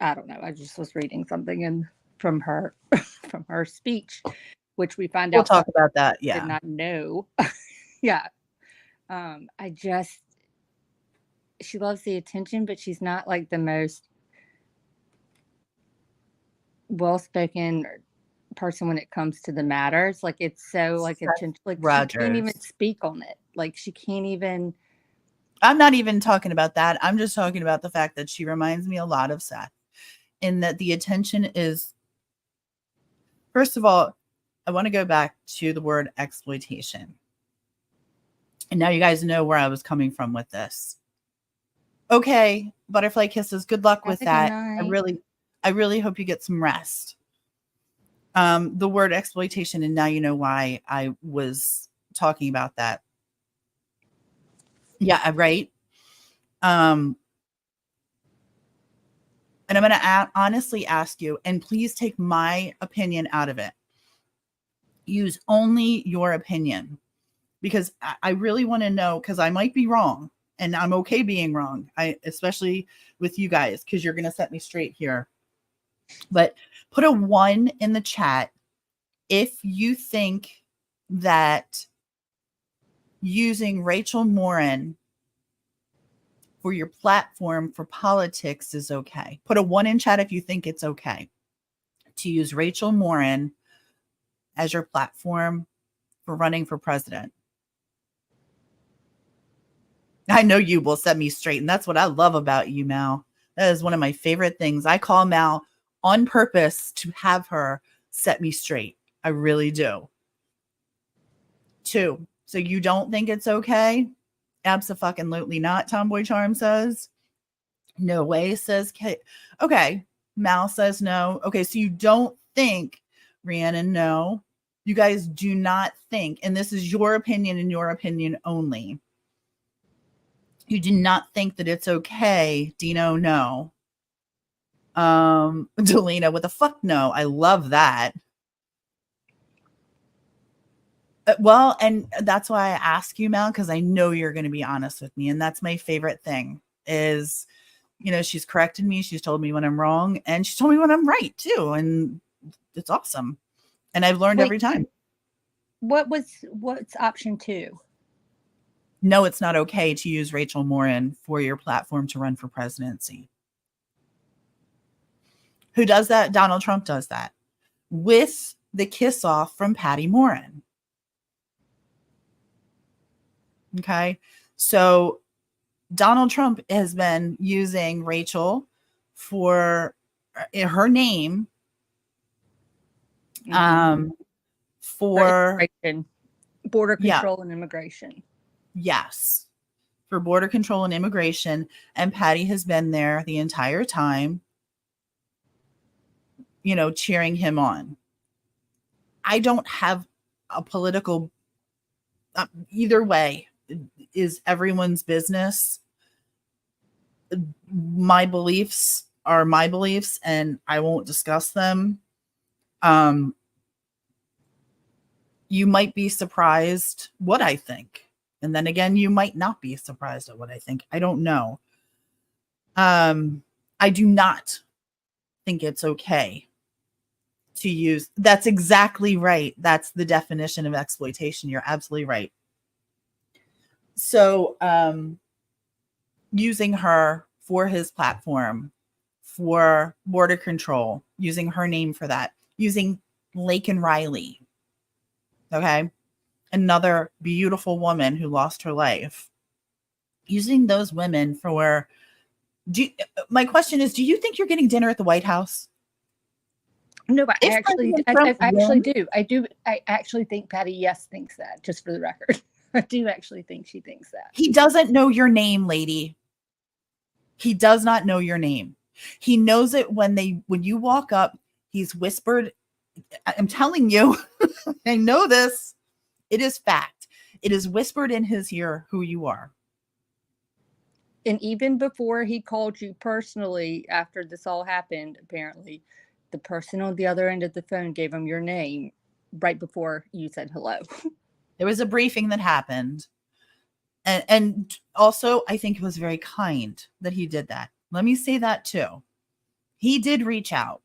I don't know, I just was reading something from her speech, which we find out. We'll talk about that. Yeah. Did not know. Yeah. She loves the attention, but she's not like the most well-spoken person when it comes to the matters. Like, it's so like attention, like Rogers. She can't even speak on it. Like, she can't even. I'm not even talking about that. I'm just talking about the fact that she reminds me a lot of Seth, in that the attention is, first of all, I want to go back to the word exploitation. And now you guys know where I was coming from with this. Okay, butterfly kisses. Good luck with that. I really hope you get some rest. The word exploitation, and now you know why I was talking about that. Yeah, right. And I'm going to honestly ask you, and please take my opinion out of it. Use only your opinion, because I really want to know, because I might be wrong, and I'm okay being wrong. Especially with you guys, because you're going to set me straight here. But put a 1 in the chat if you think that using Rachel Morin for your platform for politics is okay. Put a 1 in chat if you think it's okay. to use Rachel Morin as your platform for running for president. I know you will set me straight, and that's what I love about you, Mal. That is one of my favorite things. I call Mal on purpose to have her set me straight. I really do. 2, so you don't think it's okay? Abso-fucking-lutely not, Tomboy Charm says. No way, says Kate. Okay, Mal says no. Okay, so you don't think, Rhiannon, no. You guys do not think, and this is your opinion and your opinion only. You do not think that it's okay. Dino, no. Delina with a fuck no. I love that. Well, and that's why I ask you, Mel, because I know you're going to be honest with me. And that's my favorite thing is, you know, she's corrected me. She's told me when I'm wrong, and she's told me when I'm right too. And it's awesome. And I've learned every time. What's option 2? No, it's not okay to use Rachel Morin for your platform to run for presidency. Who does that? Donald Trump does that with the kiss off from Patty Morin. Okay. So Donald Trump has been using Rachel for her name for border control and immigration. Yes. For border control and immigration. And Patty has been there the entire time, you know, cheering him on. I don't have a political, either way is everyone's business. My beliefs are my beliefs, and I won't discuss them. You might be surprised what I think. And then again, you might not be surprised at what I think. I don't know. I do not think it's okay to use. That's exactly right. That's the definition of exploitation. You're absolutely right. So using her for his platform, for border control, using her name for that, using Laken Riley, okay, another beautiful woman who lost her life, using those women for, my question is, do you think you're getting dinner at the White House? No, but I actually do. I actually think Patty, yes, thinks that, just for the record. I do actually think she thinks that. He doesn't know your name, lady. He does not know your name. He knows it when you walk up, he's whispered. I'm telling you, I know this. It is fact. It is whispered in his ear who you are. And even before he called you personally, after this all happened, apparently, the person on the other end of the phone gave him your name right before you said hello. There was a briefing that happened. And also, I think it was very kind that he did that. Let me say that too. He did reach out.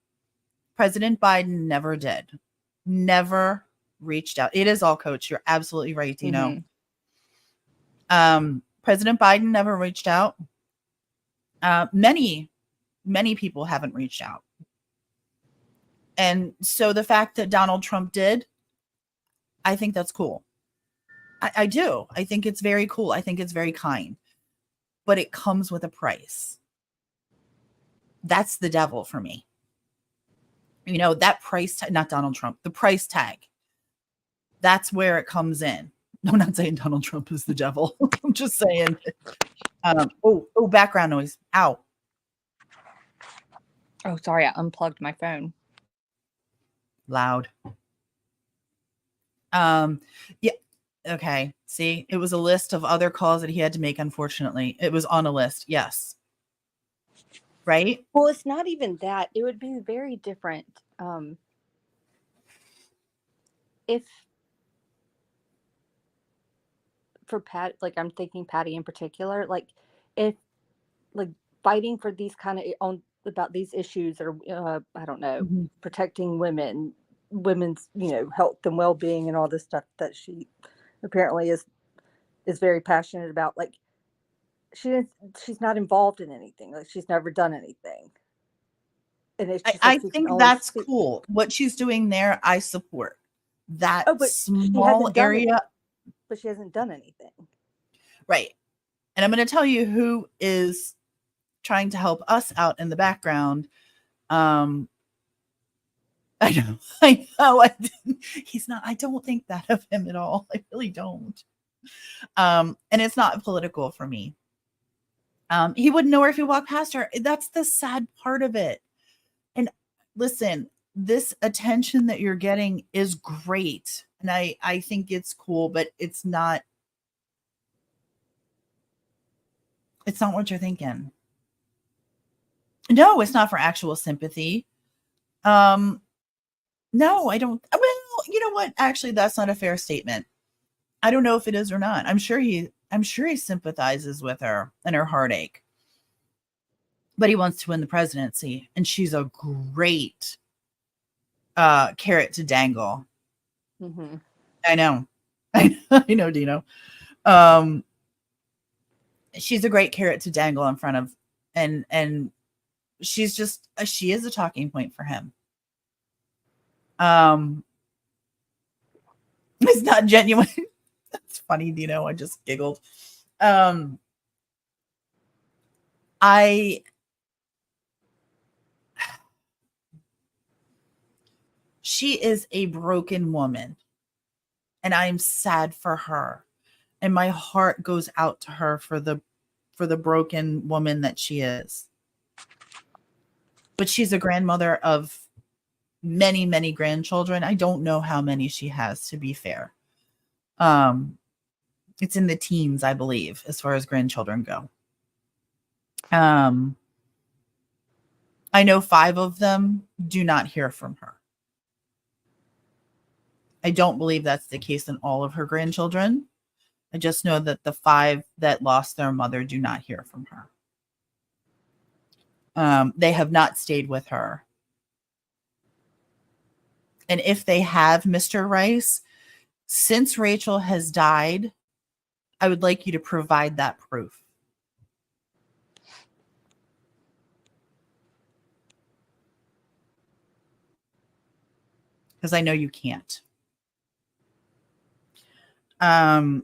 President Biden never did. Never reached out. It is all coach. You're absolutely right, Dino. President Biden never reached out. Many people haven't reached out. And so the fact that Donald Trump did, I think that's cool. I do. I think it's very cool. I think it's very kind. But it comes with a price. That's the devil for me. You know, that price tag, not Donald Trump, the price tag. That's where it comes in. I'm not saying Donald Trump is the devil. I'm just saying. Background noise. Ow. Oh, sorry. I unplugged my phone. Loud. Yeah. Okay. See, it was a list of other calls that he had to make. Unfortunately, it was on a list. Yes. Right. Well, it's not even that. It would be very different. If for Pat, like I'm thinking Patty in particular, like if like fighting for these kind of about these issues or I don't know, protecting women's, you know, health and well-being and all this stuff that she apparently is very passionate about. Like she's not involved in anything. Like she's never done anything. And it's just I like she can think only that's speak. cool. What she's doing there, I support. That Oh, but she small hasn't done it. area, But she hasn't done anything. right? And I'm going to tell you who is trying to help us out in the background. I know, I know. He's not. I don't think that of him at all. I really don't. And it's not political for me. He wouldn't know her if he walked past her. That's the sad part of it. And listen, this attention that you're getting is great. And I think it's cool, but it's not what you're thinking. No, it's not for actual sympathy. No, I don't. Well, you know what? Actually, that's not a fair statement. I don't know if it is or not. I'm sure he sympathizes with her and her heartache. But he wants to win the presidency, and she's a great carrot to dangle. Mm-hmm. I know. I know, Dino. She's a great carrot to dangle in front of, and she's just she is a talking point for him. It's not genuine. That's funny, Dino. I just giggled. She is a broken woman, and I'm sad for her, and my heart goes out to her for the broken woman that she is. But she's a grandmother of many, many grandchildren. I don't know how many she has, to be fair. It's in the teens, I believe, as far as grandchildren go. I know 5 of them do not hear from her. I don't believe that's the case in all of her grandchildren. I just know that the 5 that lost their mother do not hear from her. They have not stayed with her. And if they have, Mr. Rice, since Rachel has died, I would like you to provide that proof. Because I know you can't. In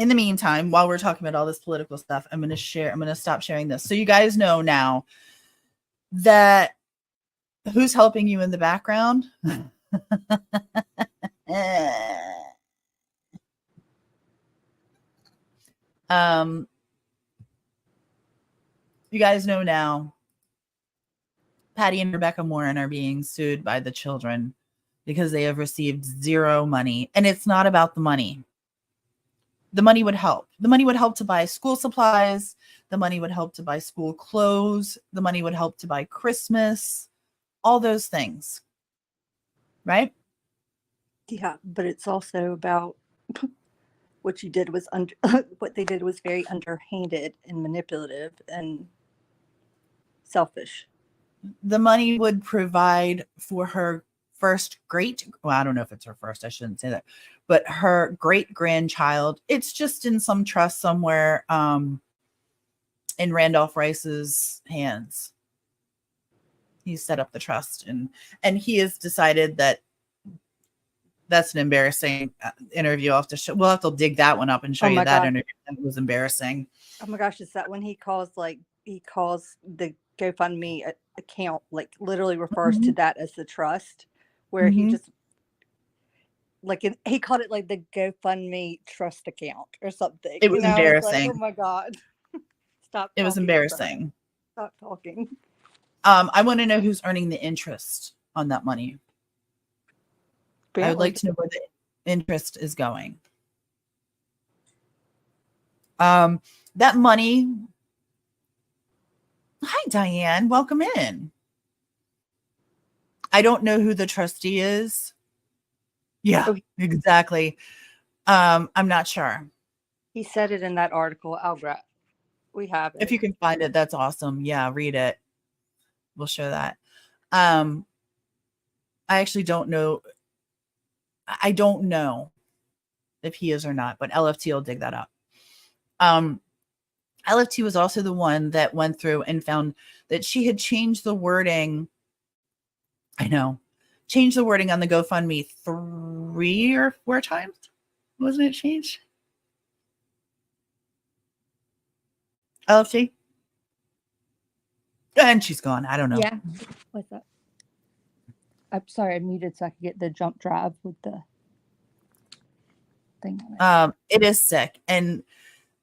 the meantime, while we're talking about all this political stuff, I'm going to stop sharing this. So you guys know now that who's helping you in the background? You guys know now Patty and Rebecca Morin are being sued by the children because they have received 0 money. And it's not about the money. The money would help. The money would help to buy school supplies. The money would help to buy school clothes. The money would help to buy Christmas. All those things. Right? Yeah, but it's also about what you did was what they did was very underhanded and manipulative and selfish. The money would provide for her first I don't know if it's her first, I shouldn't say that, but her great grandchild. It's just in some trust somewhere in Randolph Rice's hands. He set up the trust, and he has decided that that's an embarrassing interview. We'll have to dig that one up and show you that God. Interview. That was embarrassing. Oh my gosh, is that when he calls the GoFundMe account, like literally refers to that as the trust, where he just he called it like the GoFundMe trust account or something. It was embarrassing. Like, oh my God. Stop. It was embarrassing. Stop talking. I want to know who's earning the interest on that money. Apparently. I would like to know where the interest is going. That money. Hi, Diane. Welcome in. I don't know who the trustee is. Yeah, exactly. I'm not sure. He said it in that article. We have it. If you can find it, that's awesome. Yeah, read it. We'll show that. I actually don't know. I don't know if he is or not, but LFT will dig that up. LFT was also the one that went through and found that she had changed the wording. I know, changed the wording on the GoFundMe 3 or 4 times. Wasn't it changed? LFT? And she's gone. I don't know. Yeah. What's that? I'm sorry, I muted so I could get the jump drive with the thing on it. It is sick. And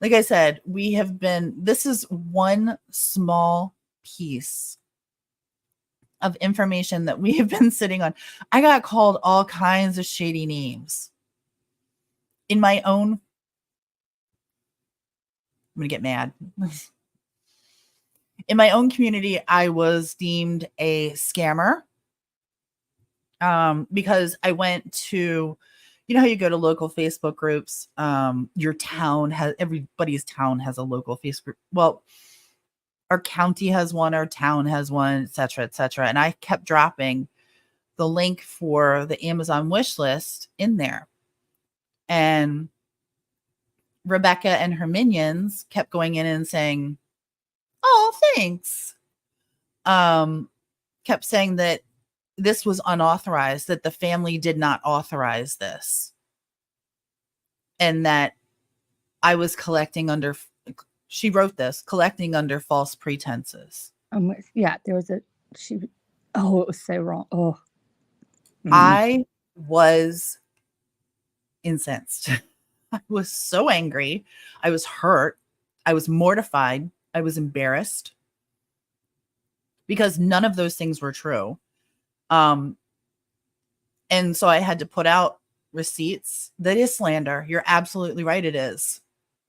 like I said, this is one small piece of information that we have been sitting on. I got called all kinds of shady names. In my own, I'm going to get mad. In my own community, I was deemed a scammer because I went to, you know how you go to local Facebook groups? Your town has, everybody's town has a local Facebook. Well, our county has one, our town has one, et cetera, et cetera. And I kept dropping the link for the Amazon wish list in there. And Rebecca and her minions kept going in and saying, "Oh, thanks." Kept saying that this was unauthorized, that the family did not authorize this. And that I was collecting under, she wrote this, collecting under false pretenses. Yeah, there was it was so wrong. Oh. I was incensed. I was so angry. I was hurt. I was mortified. I was embarrassed because none of those things were true. And so I had to put out receipts. That is slander. You're absolutely right. It is.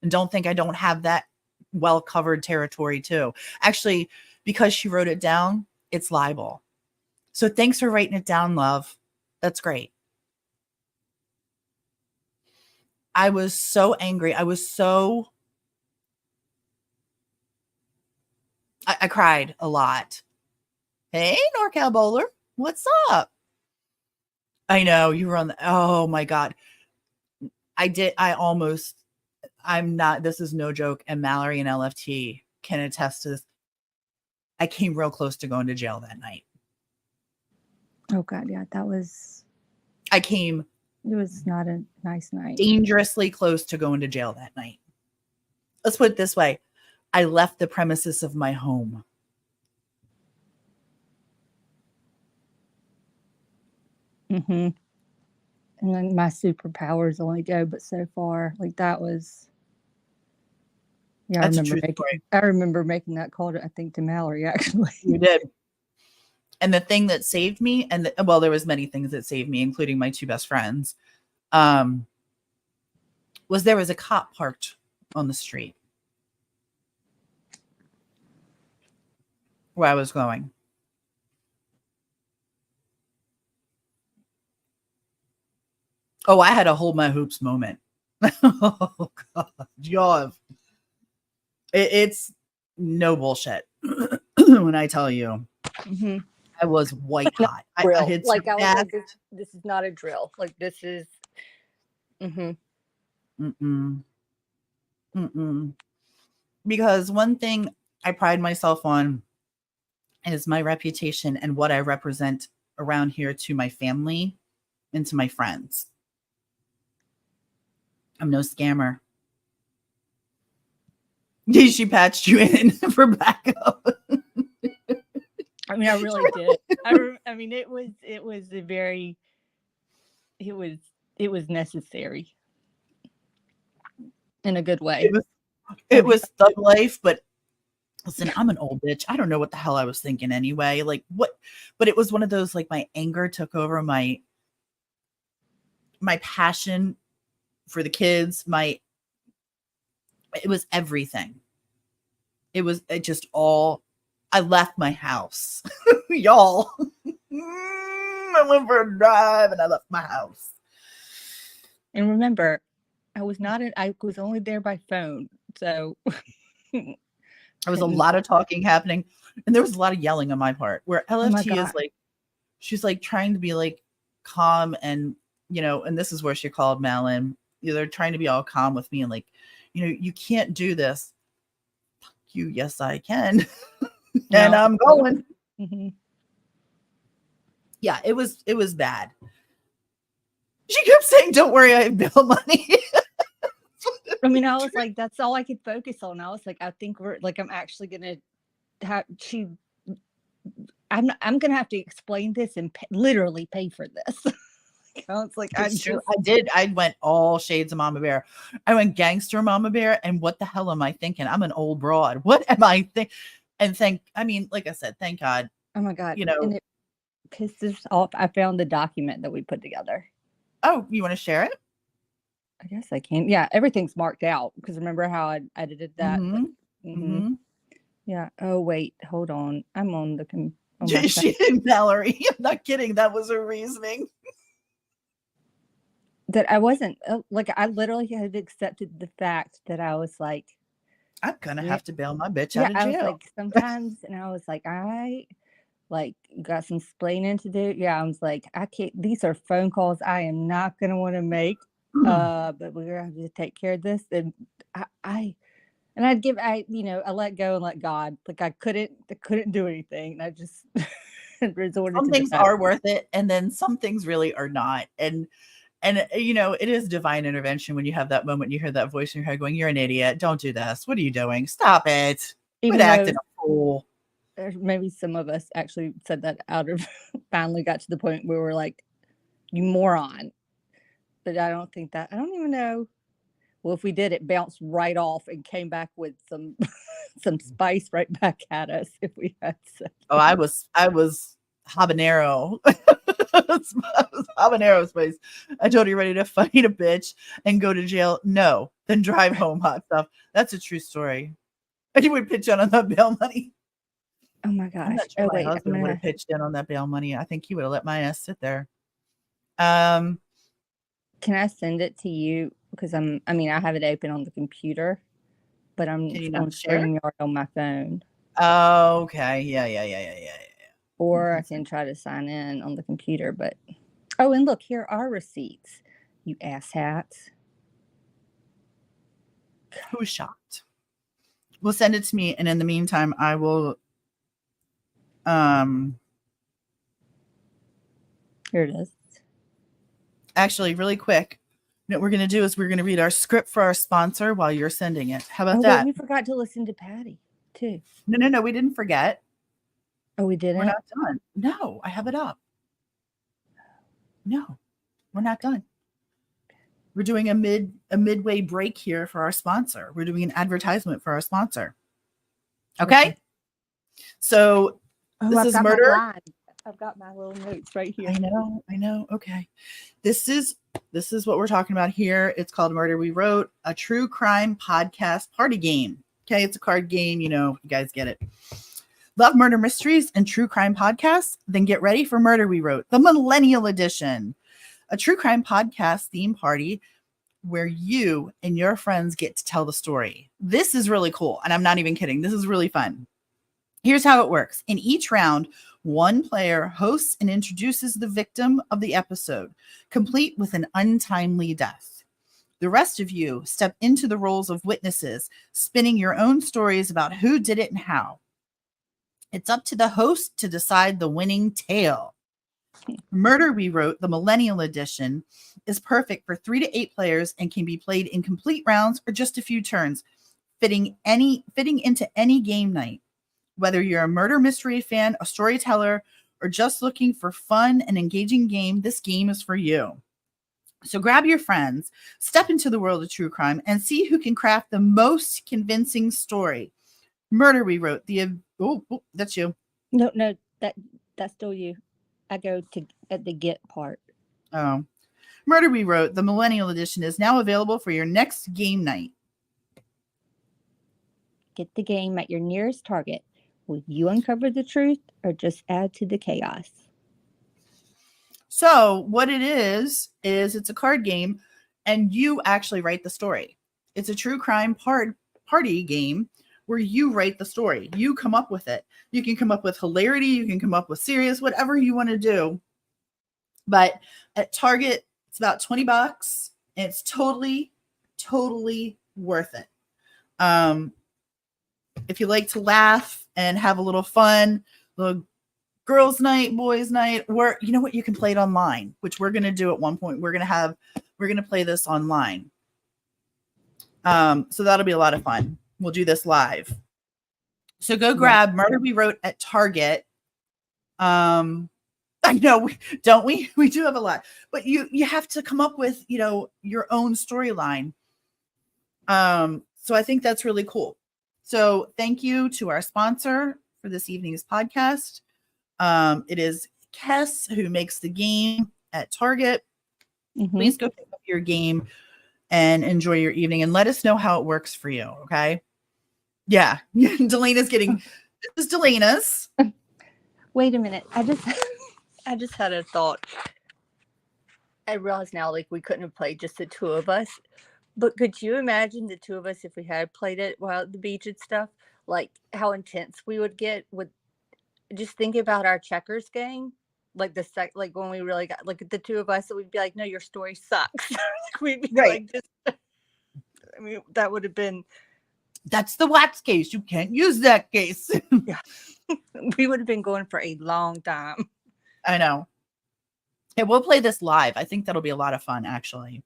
And don't think I don't have that well covered territory too. Actually, because she wrote it down, it's libel. So thanks for writing it down, love. That's great. I was so angry. I cried a lot. Hey, NorCal Bowler, what's up? I know you were on the, oh my God. I'm not, this is no joke. And Mallory and LFT can attest to this. I came real close to going to jail that night. Oh God, yeah, it was not a nice night. Dangerously close to going to jail that night. Let's put it this way. I left the premises of my home. Mm-hmm. And then my superpowers only go but so far. Like that was, yeah, I remember making that call to, I think, to Mallory actually. You did. And the thing that saved me, well, there was many things that saved me, including my 2 best friends, was there was a cop parked on the street where I was going. Oh, I had a hold my hoops moment. Oh God, y'all. It's no bullshit when I tell you. Mm-hmm. I was white hot. I was like, this is not a drill. Like this is. Mm-hmm. Because one thing I pride myself on is my reputation and what I represent around here to my family and to my friends. I'm no scammer. She patched you in for backup. I mean, I really did. I mean, it was necessary in a good way. It was thug life, but listen, I'm an old bitch. I don't know what the hell I was thinking anyway. Like what? But it was one of those, like my anger took over my passion for the kids. It was everything. It just all, I left my house. Y'all. I went for a drive and I left my house. And remember, I was only there by phone. So there was a lot of talking happening and there was a lot of yelling on my part where LFT is like, she's like trying to be like calm and, you know, and this is where she called Malin. They're trying to be all calm with me and like, you know, you can't do this. you. Yes, I can. And I'm going. Mm-hmm. Yeah, it was bad. She kept saying, "Don't worry, I have bail money." I mean, I was like, that's all I could focus on. I was like, I think I'm actually gonna have I'm gonna have to explain this and literally pay for this. I was like, I did. I went all shades of Mama Bear. I went gangster Mama Bear. And what the hell am I thinking? I'm an old broad. What am I thinking? And like I said, thank God. Oh my God. And it pisses off. I found the document that we put together. Oh, you want to share it? I guess I can. Yeah, everything's marked out because remember how I edited that? Yeah. Oh wait, hold on. I'm on the She Valerie. I'm not kidding. That was her reasoning. That I wasn't I literally had accepted the fact that I was like, I'm gonna have to bail my bitch out of jail. I was like, sometimes, and I was like, I got some explaining to do. Yeah, I was like, I can't. These are phone calls I am not gonna want to make. But we're gonna have to take care of this. And I let go and let God. Like I couldn't do anything. And I just resorted to some things are worth it, and then some things really are not. And it is divine intervention when you have that moment, you hear that voice in your head going, "You're an idiot. Don't do this. What are you doing? Stop it. Quit acting a fool." Maybe some of us actually said that finally got to the point where we're like, "You moron." But I don't even know. Well, if we did, it bounced right off and came back with some spice right back at us if we had said. Oh, I was habanero. Habanero spice. I told you, ready to fight a bitch and go to jail. No, then drive home, hot stuff. That's a true story. I would pitch in on that bail money. Oh my gosh! My husband would have pitched in on that bail money. I think he would have let my ass sit there. Can I send it to you? Because I have it open on the computer, but I'm on StreamYard on my phone. Oh, okay. Yeah. Or I can try to sign in on the computer, but and look, here are receipts, you asshats. Who's shocked? Well, send it to me, and in the meantime, I will. Here it is. Actually, really quick, what we're going to do is we're going to read our script for our sponsor while you're sending it. How about that? We forgot to listen to Patty too. No, we didn't forget. Oh, we didn't? We're not done. No, I have it up. No, we're not done. We're doing a midway break here for our sponsor. We're doing an advertisement for our sponsor. Okay? So this is murder. I've got my little notes right here. I know. Okay. This is what we're talking about here. It's called Murder We Wrote, a true crime podcast party game. Okay, it's a card game, you guys get it. Love murder mysteries and true crime podcasts? Then get ready for Murder We Wrote, the Millennial Edition, a true crime podcast theme party where you and your friends get to tell the story. This is really cool, and I'm not even kidding. This is really fun. Here's how it works. In each round, one player hosts and introduces the victim of the episode, complete with an untimely death. The rest of you step into the roles of witnesses, spinning your own stories about who did it and how. It's up to the host to decide the winning tale. Murder We Wrote, the Millennial Edition, is perfect for 3 to 8 players and can be played in complete rounds or just a few turns, fitting into any game night. Whether you're a murder mystery fan, a storyteller, or just looking for fun and engaging game, this game is for you. So grab your friends, step into the world of true crime, and see who can craft the most convincing story. Murder We Wrote, that's you. No, that's still you. I go to at the get part. Oh. Murder We Wrote, the Millennial Edition, is now available for your next game night. Get the game at your nearest Target. Will you uncover the truth or just add to the chaos? So what it is it's a card game and you actually write the story. It's a true crime party game where you write the story. You come up with it. You can come up with hilarity. You can come up with serious, whatever you want to do. But at Target, it's about $20 and it's totally, totally worth it. if you like to laugh and have a little fun, little girls' night, boys' night, or you know what, you can play it online, which we're going to do at one point. We're going to play this online. So that'll be a lot of fun. We'll do this live. So go grab Murder We Wrote at Target. I know, don't we? We do have a lot, but you have to come up with, your own storyline. So I think that's really cool. So thank you to our sponsor for this evening's podcast. It is Kess, who makes the game at Target. Mm-hmm. Please go pick up your game and enjoy your evening and let us know how it works for you. Okay. Yeah. Delena's getting, this is Delena's. Wait a minute. I just had a thought. I realize now, like, we couldn't have played just the two of us, but could you imagine the two of us if we had played it while at the beach and stuff? Like, how intense we would get with just think about our checkers game. Like like when we really got like the two of us, we'd be like, "No, your story sucks." We'd be right. Like, I mean, that would have been. That's the wax case. You can't use that case. Yeah, we would have been going for a long time. I know. Yeah, we'll play this live. I think that'll be a lot of fun, actually.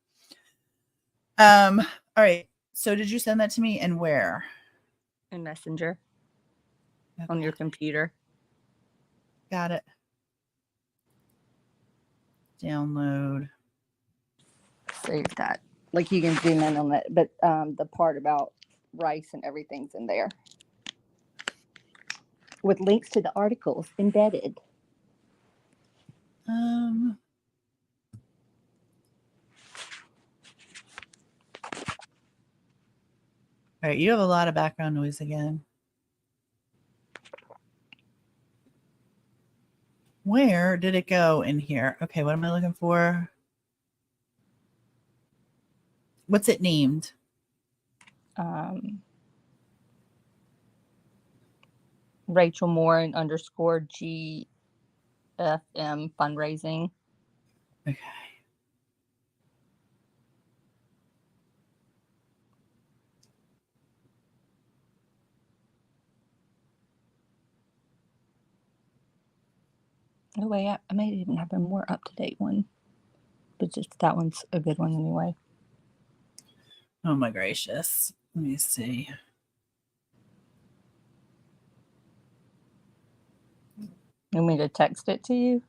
All right. So, did you send that to me, and where? In Messenger. Okay. On your computer. Got it. Download. Save that. Like, you can zoom in on it, but the part about rice and everything's in there with links to the articles embedded. All right, you have a lot of background noise again. Where did it go in here? Okay, what am I looking for? What's it named? Rachel Morin _ GFM fundraising. Okay. No way, I may even have a more up-to-date one, but just that one's a good one anyway. Oh my gracious. Let me see. You want me to text it to you?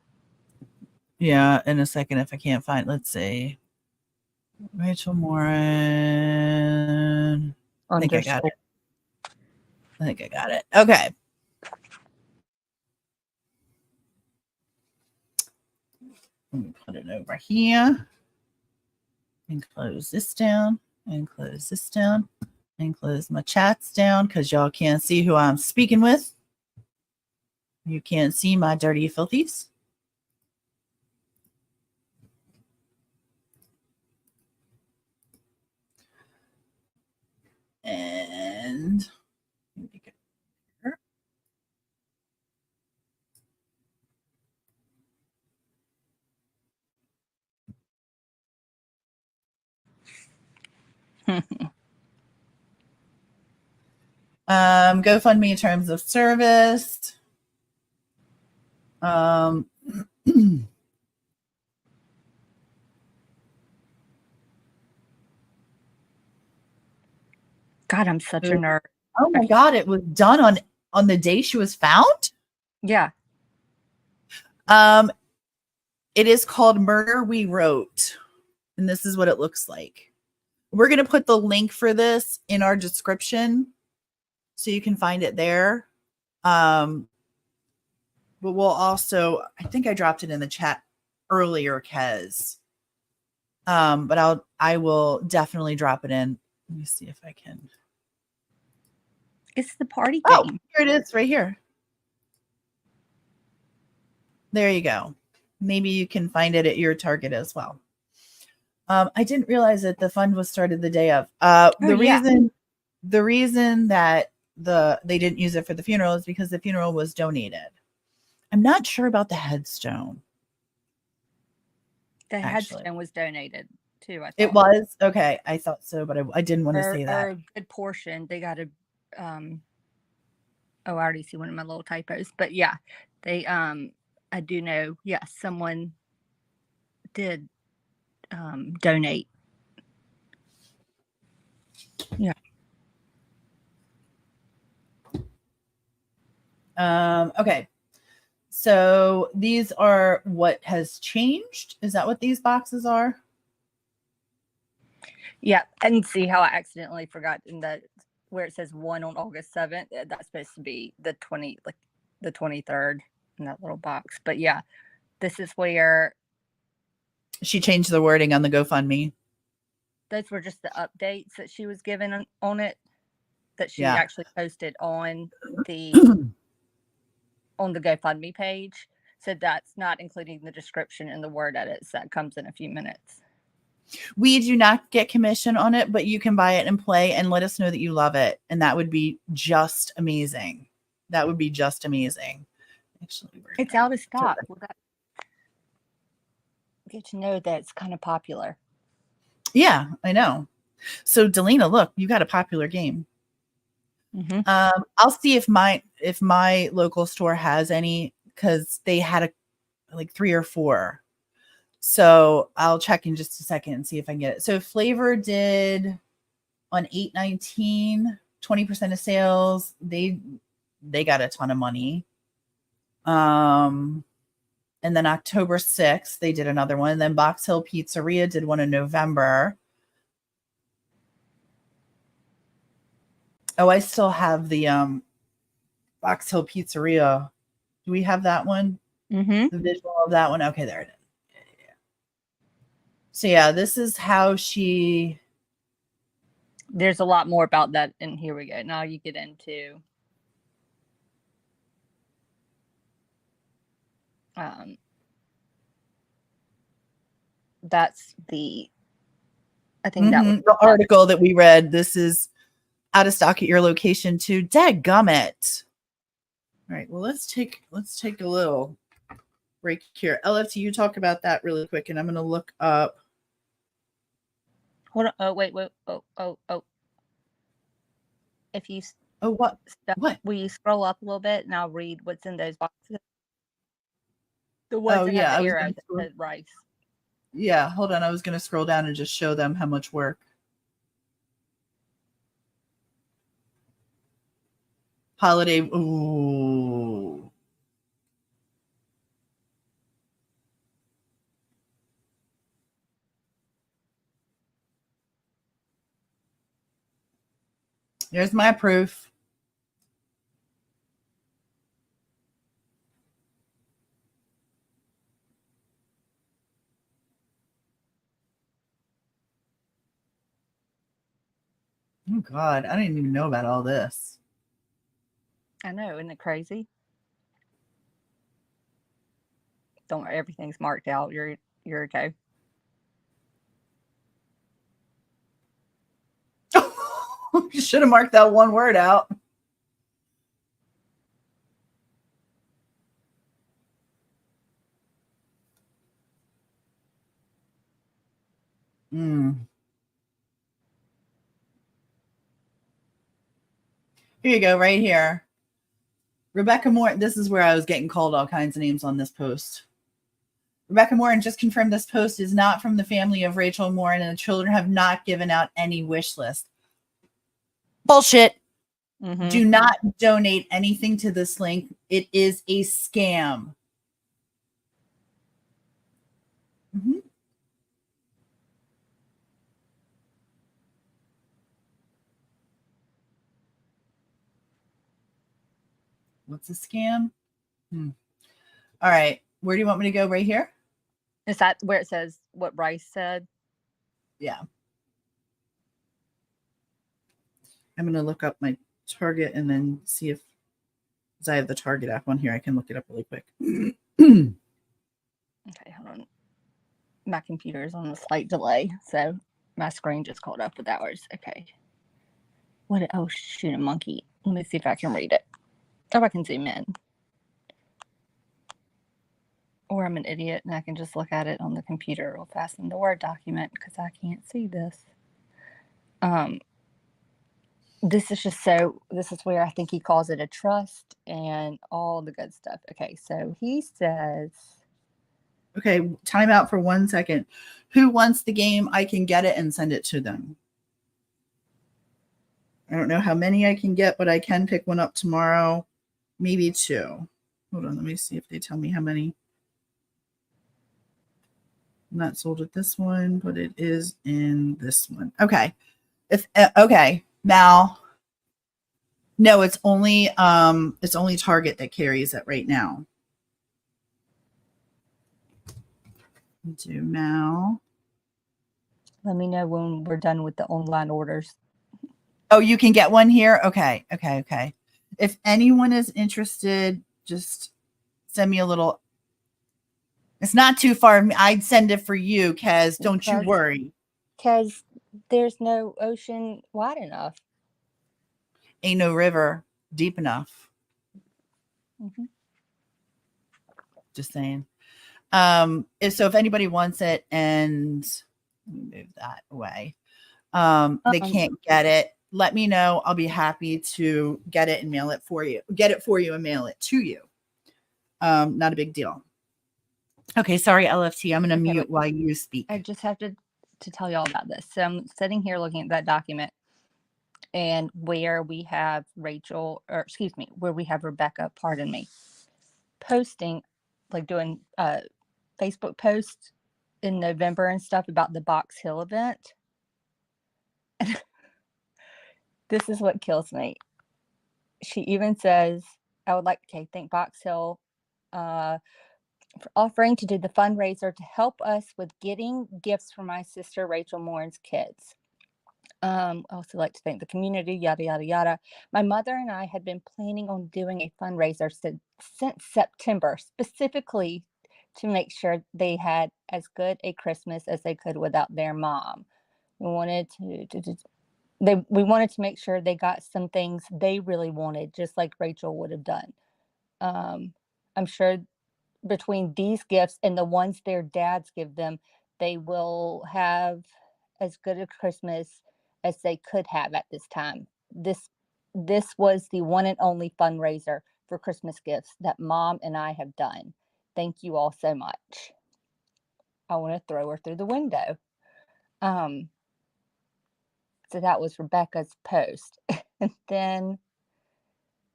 Yeah, in a second if I can't find. Let's see. Rachel Morin. I think I got it. Okay. Let me put it over here and close this down and close this down and close my chats down because y'all can't see who I'm speaking with. You can't see my dirty filthies. And GoFundMe in terms of service. God, I'm such a nerd. Oh my God, it was done on the day she was found? Yeah. It is called Murder We Wrote, and this is what it looks like. We're going to put the link for this in our description so you can find it there. But we'll also, I think I dropped it in the chat earlier, Kez. But I will definitely drop it in. Let me see if I can. It's the party game. Oh, here it is right here. There you go. Maybe you can find it at your Target as well. I didn't realize that the fund was started the day of. The reason that they didn't use it for the funeral is because the funeral was donated. I'm not sure about the headstone. The headstone was donated too. I thought. It was? Okay. I thought so, but I didn't want to say that. A good portion. They got a I already see one of my little typos. But yeah, they I do know, yes, someone did donate. Yeah. Okay. So these are what has changed. Is that what these boxes are? Yeah. And see how I accidentally forgot in the where it says 1 on August 7th. That's supposed to be the 23rd in that little box. But yeah, this is where She changed the wording on the GoFundMe. those were just the updates that she was given on it, that she Yeah. actually posted on the GoFundMe page. So that's not including the description and the word edits that comes in a few minutes. We do not get commission on it, but you can buy it and play and let us know that you love it. And that would be just amazing. That would be just amazing. Actually, It's out of stock. Well, that get to know that it's kind of popular. Yeah, I know. So Delina, look, you got a popular game. Mm-hmm. I'll see if my local store has any, because they had like 3 or 4. So I'll check in just a second and see if I can get it. So Flavor did on 8/19, 20% of sales. They got a ton of money. And then October 6th, they did another one. And then Box Hill Pizzeria did one in November. Oh, I still have the Box Hill Pizzeria. Do we have that one? Mm-hmm. The visual of that one? Okay, there it is. Yeah. So yeah, this is how she... There's a lot more about that, and here we go. Now you get into that's the, I think that was the article that we read. This is out of stock at your location too. Dadgummit. All right, well, let's take a little break here. LFT, you talk about that really quick, and I'm going to look up. Hold on. Oh, wait. Oh. If you what? Will you scroll up a little bit and I'll read what's in those boxes? The ones that have the arrow that says rice. Yeah, hold on. I was going to scroll down and just show them how much work. Holiday. Ooh. There's my proof. Oh, God. I didn't even know about all this. I know. Isn't it crazy? Don't worry. Everything's marked out. You're okay. You should have marked that one word out. Here you go, right here. Rebecca Morin. This is where I was getting called all kinds of names on this post. Rebecca Morin just confirmed this post is not from the family of Rachel Morin, and the children have not given out any wish list. Bullshit. Mm-hmm. Do not donate anything to this link. It is a scam. Mm-hmm. What's a scam? All right. Where do you want me to go? Right here? Is that where it says what Rice said? Yeah. I'm going to look up my Target and then see if, because I have the Target app on here, I can look it up really quick. Okay, hold on. My computer is on a slight delay, so my screen just caught up with ours. Okay. What? Oh, shoot, a monkey. Let me see if I can read it. Or I can zoom in. Or I'm an idiot and I can just look at it on the computer real fast in the Word document because I can't see this. this is where I think he calls it a trust and all the good stuff. Okay, so he says, Okay, time out for 1 second. Who wants the game? I can get it and send it to them. I don't know how many I can get, but I can pick one up tomorrow. Maybe 2. Hold on, let me see if they tell me how many. I'm not sold at this one, but it is in this one. Okay. Okay. Now, no, it's only Target that carries it right now. Do now. let me know when we're done with the online orders. Oh, you can get one here? Okay. If anyone is interested, just send me a little. It's not too far. I'd send it for you, Kaz. Don't you worry. Because there's no ocean wide enough. Ain't no river deep enough. Mm-hmm. Just saying. So if anybody wants it, and let me move that away, they can't get it, let me know. I'll be happy to get it and mail it for you. Get it for you and mail it to you. Not a big deal. Okay, sorry, LFT. I'm going to mute while you speak. I just have to tell you all about this. So I'm sitting here looking at that document, and where we have where we have Rebecca, pardon me, posting, like doing Facebook posts in November and stuff about the Box Hill event. This is what kills me. She even says, I would like to thank Box Hill for offering to do the fundraiser to help us with getting gifts for my sister Rachel Morin's kids. I also like to thank the community, yada, yada, yada. My mother and I had been planning on doing a fundraiser since September, specifically to make sure they had as good a Christmas as they could without their mom. We wanted to make sure they got some things they really wanted, just like Rachel would have done. I'm sure between these gifts and the ones their dads give them, they will have as good a Christmas as they could have at this time. This was the one and only fundraiser for Christmas gifts that Mom and I have done. Thank you all so much. I want to throw her through the window. So that was Rebecca's post. and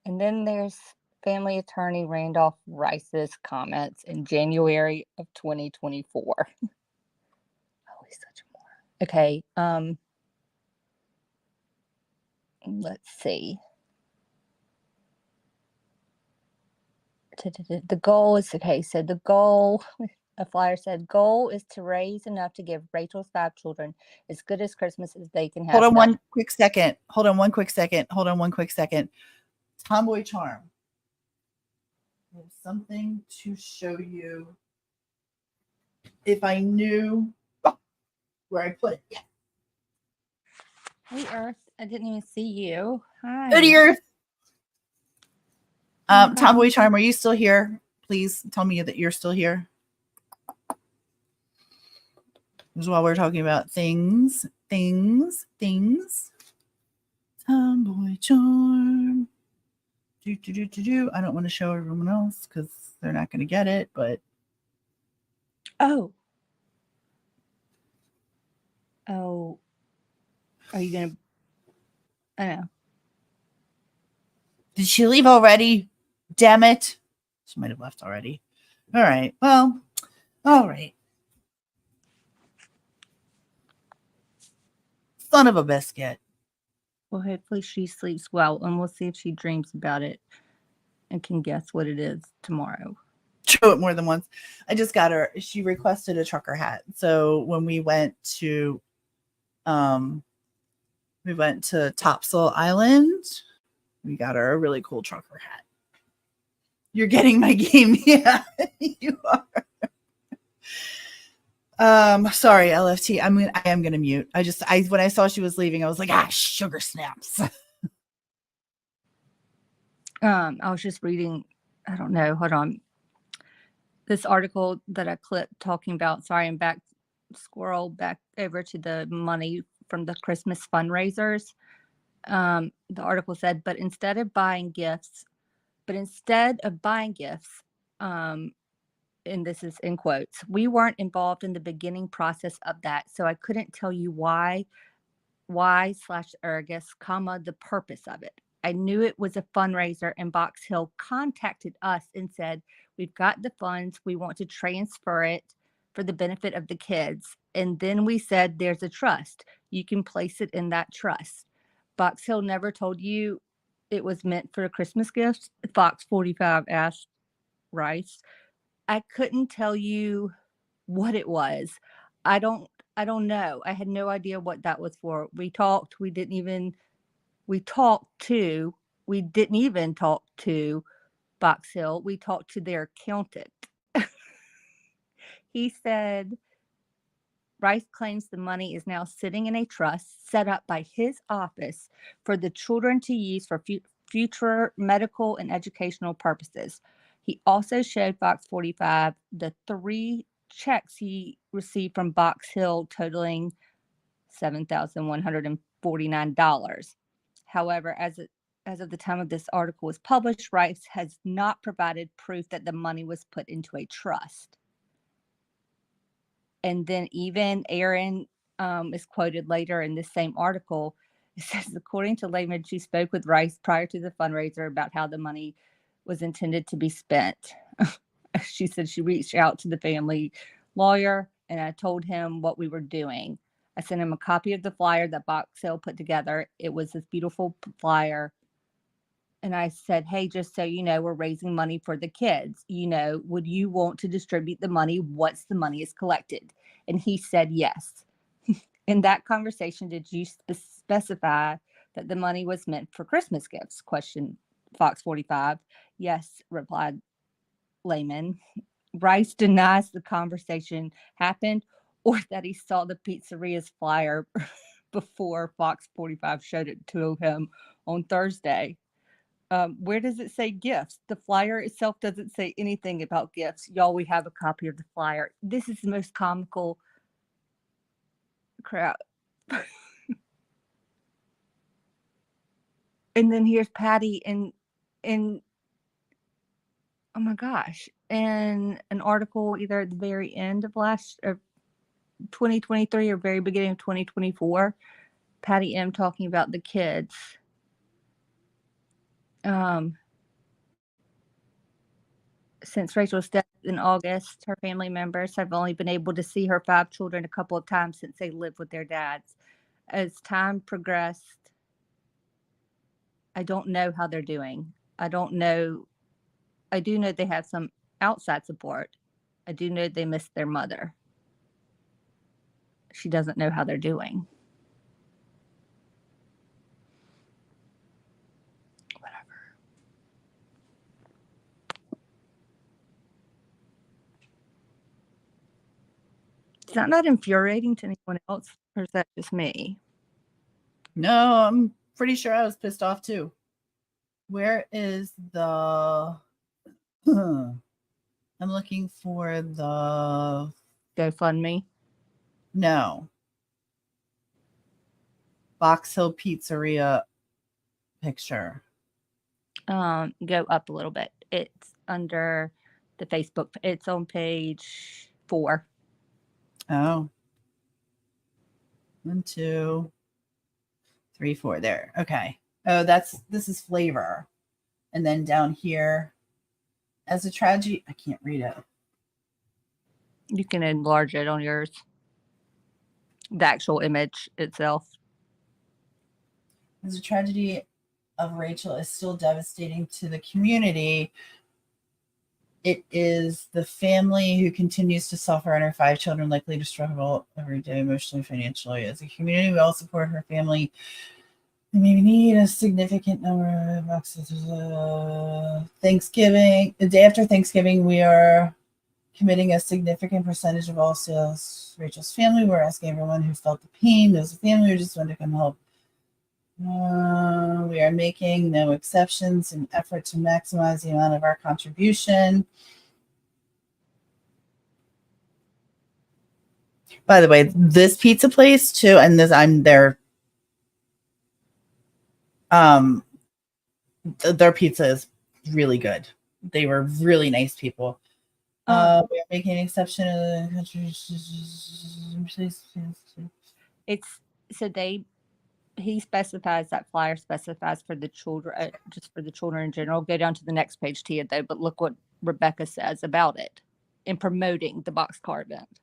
then there's family attorney Randolph Rice's comments in January of 2024. Oh, he's such a moron. Okay. Let's see. The goal is, okay, so the goal, a flyer said, goal is to raise enough to give Rachel's 5 children as good as Christmas as they can have. Hold on one quick second. Tomboy Charm. There's something to show you. If I knew where I put it. Yeah. Hey, Earth. I didn't even see you. Hi. Good Earth. Tomboy Charm, are you still here? Please tell me that you're still here. This is while we're talking about things. Tomboy Charm. I don't want to show everyone else because they're not going to get it, but. Oh. Are you going to? I know. Did she leave already? Damn it. She might have left already. All right. Well, all right. Son of a biscuit. Well, hopefully she sleeps well, and we'll see if she dreams about it and can guess what it is tomorrow. Show it more than once. I just got her. She requested a trucker hat. So when we went to Topsail Island, we got her a really cool trucker hat. You're getting my game. Yeah, you are. Sorry, LFT. I am gonna mute. When I saw she was leaving, I was like, sugar snaps. I was just reading, I don't know, hold on. This article that I clipped talking about, sorry, I'm scroll back over to the money from the Christmas fundraisers. The article said, but instead of buying gifts, and this is in quotes, we weren't involved in the beginning process of that, so I couldn't tell you why/Argus, the purpose of it. I knew it was a fundraiser, and Box Hill contacted us and said, we've got the funds, we want to transfer it for the benefit of the kids. And then we said, there's a trust. You can place it in that trust. Box Hill never told you it was meant for Christmas gifts? Fox 45 asked Rice. I couldn't tell you what it was. I don't know. I had no idea what that was for. We didn't even talk to Box Hill. We talked to their accountant. He said Rice claims the money is now sitting in a trust set up by his office for the children to use for future medical and educational purposes. He also showed Fox 45 the 3 checks he received from Box Hill totaling $7,149. However, as of the time of this article was published, Rice has not provided proof that the money was put into a trust. And then even Aaron is quoted later in this same article. It says, according to Lehman, she spoke with Rice prior to the fundraiser about how the money was intended to be spent. She said she reached out to the family lawyer, and I told him what we were doing. I sent him a copy of the flyer that Box Hill put together. It was this beautiful flyer. And I said, hey, just so you know, we're raising money for the kids. Would you want to distribute the money once the money is collected? And he said yes. In that conversation, did you specify that the money was meant for Christmas gifts? Questioned Fox 45. Yes, replied Lehman. Rice denies the conversation happened or that he saw the pizzeria's flyer before Fox 45 showed it to him on Thursday. Where does it say gifts? The flyer itself doesn't say anything about gifts. Y'all, we have a copy of the flyer. This is the most comical crap. And then here's Patty in oh my gosh, in an article either at the very end of 2023 or very beginning of 2024, Patty M talking about the kids. Since Rachel's death in August, her family members have only been able to see her 5 children a couple of times since they lived with their dads. As time progressed, I don't know how they're doing. I don't know. I do know they have some outside support. I do know they miss their mother. She doesn't know how they're doing. Whatever. Is that not infuriating to anyone else, or is that just me? No, I'm pretty sure I was pissed off too. Where is the... I'm looking for the... GoFundMe? No. Box Hill Pizzeria picture. Go up a little bit. It's under the Facebook. It's on page 4. Oh. 1, 2, 3, 4. There. Okay. Oh, this is flavor. And then down here, as a tragedy, I can't read it. You can enlarge it on yours. The actual image itself. As a tragedy of Rachel is still devastating to the community, it is the family who continues to suffer and her 5 children likely to struggle every day emotionally, financially. As a community, we all support her family. We maybe need a significant number of boxes. Thanksgiving, the day after Thanksgiving, we are committing a significant percentage of all sales to Rachel's family. We're asking everyone who felt the pain, those family who just wanted to come help. We are making no exceptions in effort to maximize the amount of our contribution. By the way, this pizza place too, and this I'm there. Um, their pizza is really good. They were really nice people. We are making an exception of the country. It's so he specifies, that flyer specifies for the children, just for the children in general. Go down to the next page, Tia, though. But look what Rebecca says about it in promoting the boxcar event.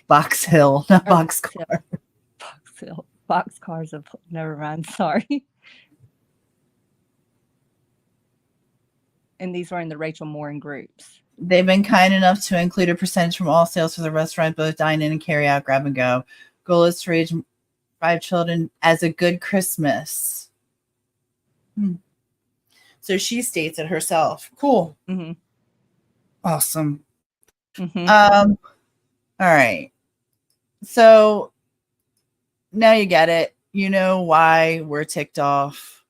Box Hill, not Boxcar. Box Hill. Boxcars of never mind. Sorry. And these were in the Rachel Morin groups. They've been kind enough to include a percentage from all sales for the restaurant, both dine in and carry out, grab and go. Goal is to raise 5 children as a good Christmas. So she states it herself. Cool. Mm-hmm. Awesome. Mm-hmm. All right. So now you get it. You know why we're ticked off.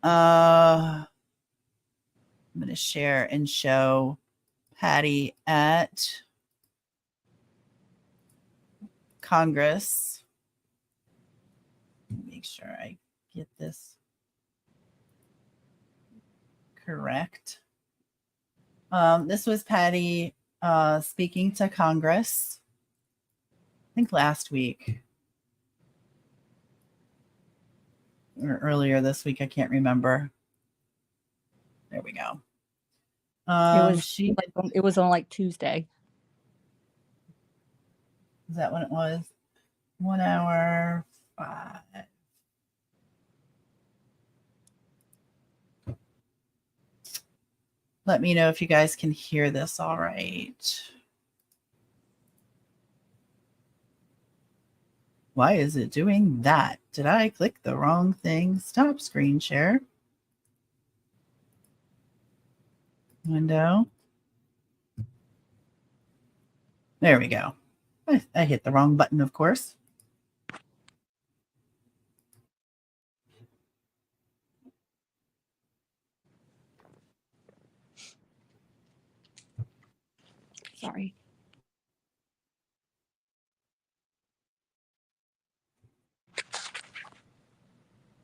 I'm going to share and show Patty at Congress. Make sure I get this correct. This was Patty speaking to Congress, I think last week or earlier this week. I can't remember. There we go. It was on like Tuesday. Is that when it was? 1 hour 5. Let me know if you guys can hear this all right. Why is it doing that? Did I click the wrong thing? Stop screen share. Window. There we go. I hit the wrong button, of course. Sorry.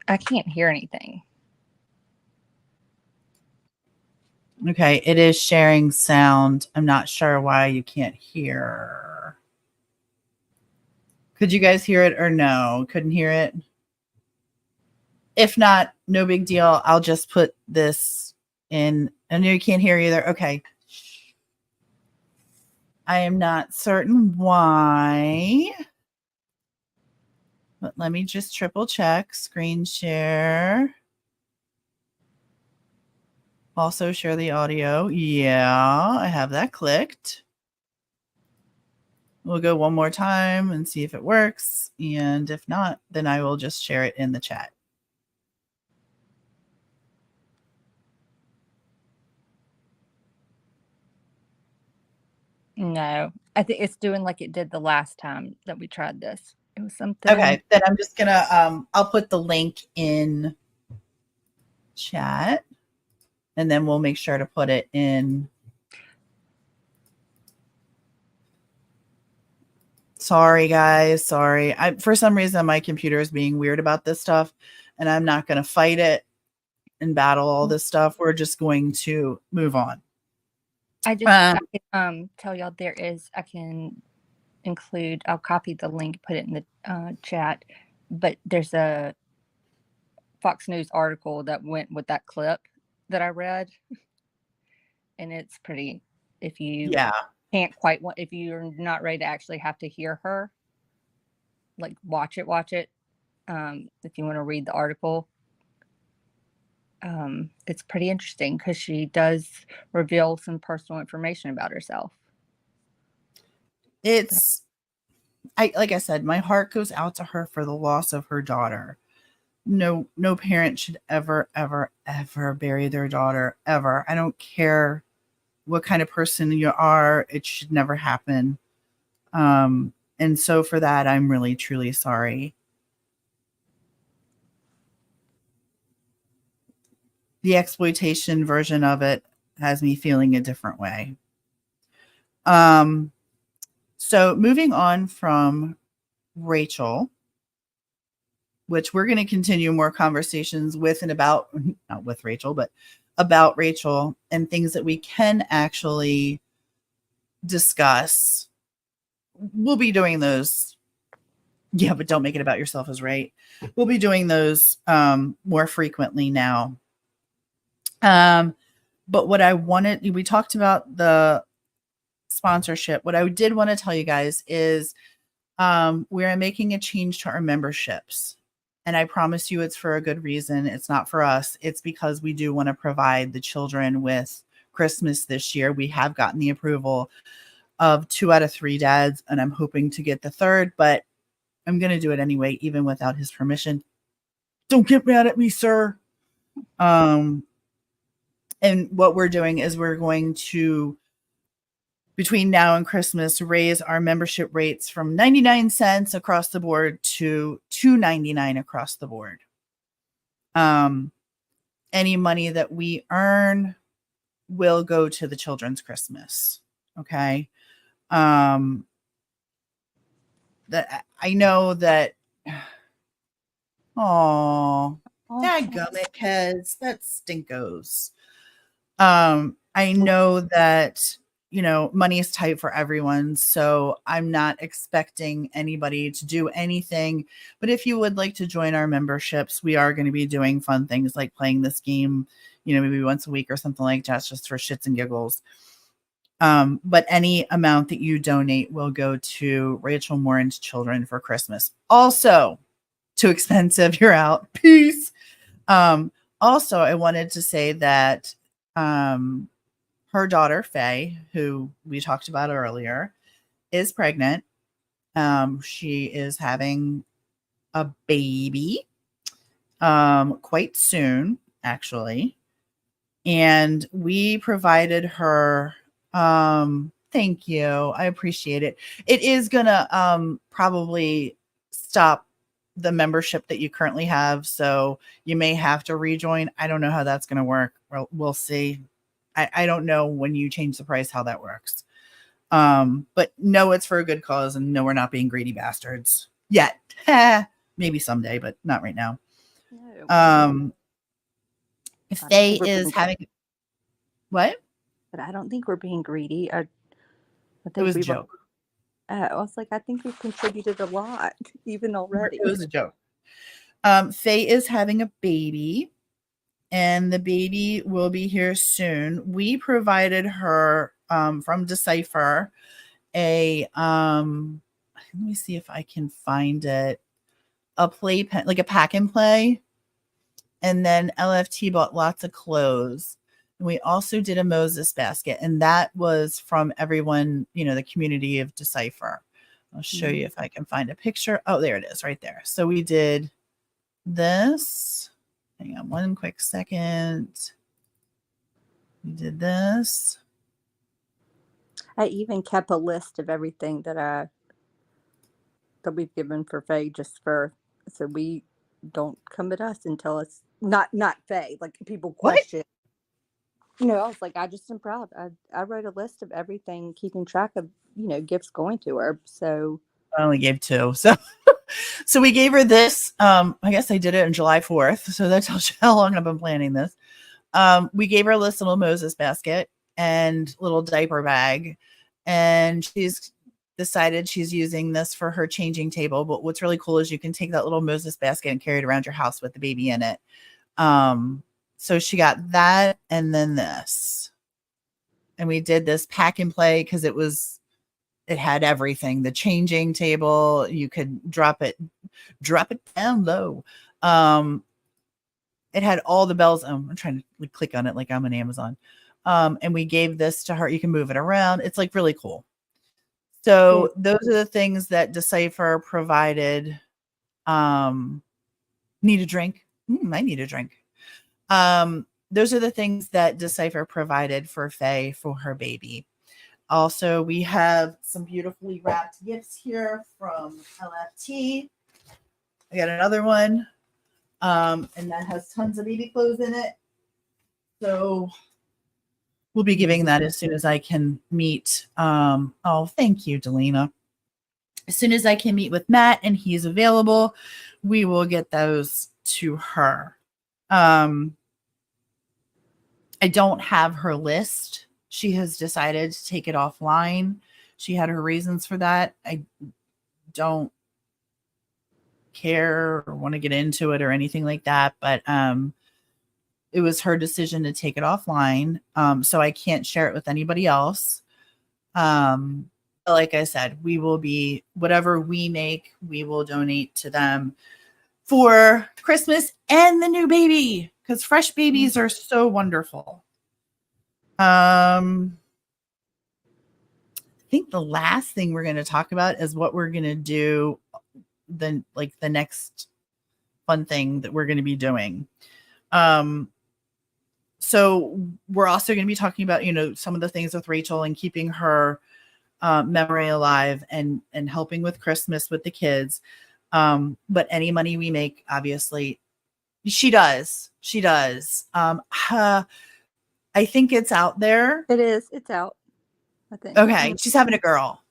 I can't hear anything. Okay, it is sharing sound. I'm not sure why you can't hear. Could you guys hear it or no? Couldn't hear it? If not, no big deal. I'll just put this in. I know you can't hear either. Okay. I am not certain why. But let me just triple check. Screen share. Also share the audio. Yeah, I have that clicked. We'll go one more time and see if it works. And if not, then I will just share it in the chat. No, I think it's doing like it did the last time that we tried this. It was something. Okay, then I'm just gonna I'll put the link in chat, and then we'll make sure to put it in. Sorry, guys. Sorry. For some reason my computer is being weird about this stuff, and I'm not gonna fight it and battle all this stuff. We're just going to move on. I can tell y'all I can include, I'll copy the link, put it in the chat, but there's a Fox News article that went with that clip that I read, and it's pretty, if you can't quite, if you're not ready to actually have to hear her, like watch it, if you want to read the article. It's pretty interesting because she does reveal some personal information about herself. Like I said, my heart goes out to her for the loss of her daughter. No parent should ever bury their daughter, ever. I don't care what kind of person you are. It should never happen. And so for that, I'm really, truly sorry. The exploitation version of it has me feeling a different way. So moving on from Rachel, which we're going to continue more conversations with and about, not with Rachel, but about Rachel and things that we can actually discuss. We'll be doing those. Yeah, but don't make it about yourself is right. We'll be doing those more frequently now. But what I wanted, we talked about the sponsorship. What I did want to tell you guys is we're making a change to our memberships. And I promise you it's for a good reason. It's not for us. It's because we do want to provide the children with Christmas this year. We have gotten the approval of 2 out of 3 dads, and I'm hoping to get the third, but I'm going to do it anyway, even without his permission. Don't get mad at me, sir. And what we're doing is we're going to, between now and Christmas, raise our membership rates from 99 cents across the board to $2.99 across the board. Any money that we earn will go to the children's Christmas. Okay. That I know that. Oh, dadgummit, Kez, that stinkos. I know that, you know, money is tight for everyone, so I'm not expecting anybody to do anything. But if you would like to join our memberships, we are going to be doing fun things like playing this game, you know, maybe once a week or something like that, just for shits and giggles. But any amount that you donate will go to Rachel Morin's children for Christmas. Also, too expensive, you're out. Peace. Also, I wanted to say that her daughter, Faye, who we talked about earlier, is pregnant. She is having a baby quite soon, actually. And we provided her, thank you. I appreciate it. It is going to probably stop the membership that you currently have. So you may have to rejoin. I don't know how that's going to work. We'll see. I don't know when you change the price, how that works. But no, it's for a good cause, and no, we're not being greedy bastards yet. Maybe someday, but not right now. No. Faye is having what? But I don't think we're being greedy. I think It was a joke. I was like, I think we've contributed a lot, even already. It was a joke. Faye is having a baby, and the baby will be here soon. We provided her from Decipher a let me see if I can find it, a playpen, like a pack and play. And then LFT bought lots of clothes. And we also did a Moses basket, and that was from everyone, you know, the community of Decipher. I'll show you if I can find a picture. Oh, there it is right there. So we did this. Hang on one quick second. We did this. I even kept a list of everything that we've given for Faye, just for, so we don't come at us and tell us not Faye, like people question. No, I was like, I just am proud. I wrote a list of everything, keeping track of, you know, gifts going to her. So I only gave 2. So we gave her this. I guess I did it on July 4th. So that tells you how long I've been planning this. We gave her this little Moses basket and little diaper bag. And she's decided she's using this for her changing table. But what's really cool is you can take that little Moses basket and carry it around your house with the baby in it. So she got that and then this. And we did this pack and play because it had everything. The changing table, you could drop it down low. It had all the bells. I'm trying to click on it like I'm on Amazon. And we gave this to her. You can move it around. It's like really cool. So those are the things that Decipher provided. Need a drink? I need a drink. Those are the things that Decipher provided for Faye for her baby. Also, we have some beautifully wrapped gifts here from LFT. I got another one. And that has tons of baby clothes in it. So we'll be giving that as soon as I can meet. Oh, thank you, Delina. as soon as I can meet with Matt and he's available, we will get those to her. I don't have her list. She has decided to take it offline. She had her reasons for that. I don't care or want to get into it or anything like that, but it was her decision to take it offline. So I can't share it with anybody else. Like I said, we will be, whatever we make, we will donate to them for Christmas and the new baby, because fresh babies are so wonderful. I think the last thing we're going to talk about is what we're going to do, the next fun thing that we're going to be doing. So we're also going to be talking about, some of the things with Rachel and keeping her memory alive and helping with Christmas with the kids. But any money we make, obviously, she does. I think it's out there. It is. It's out, I think. Okay. She's having a girl.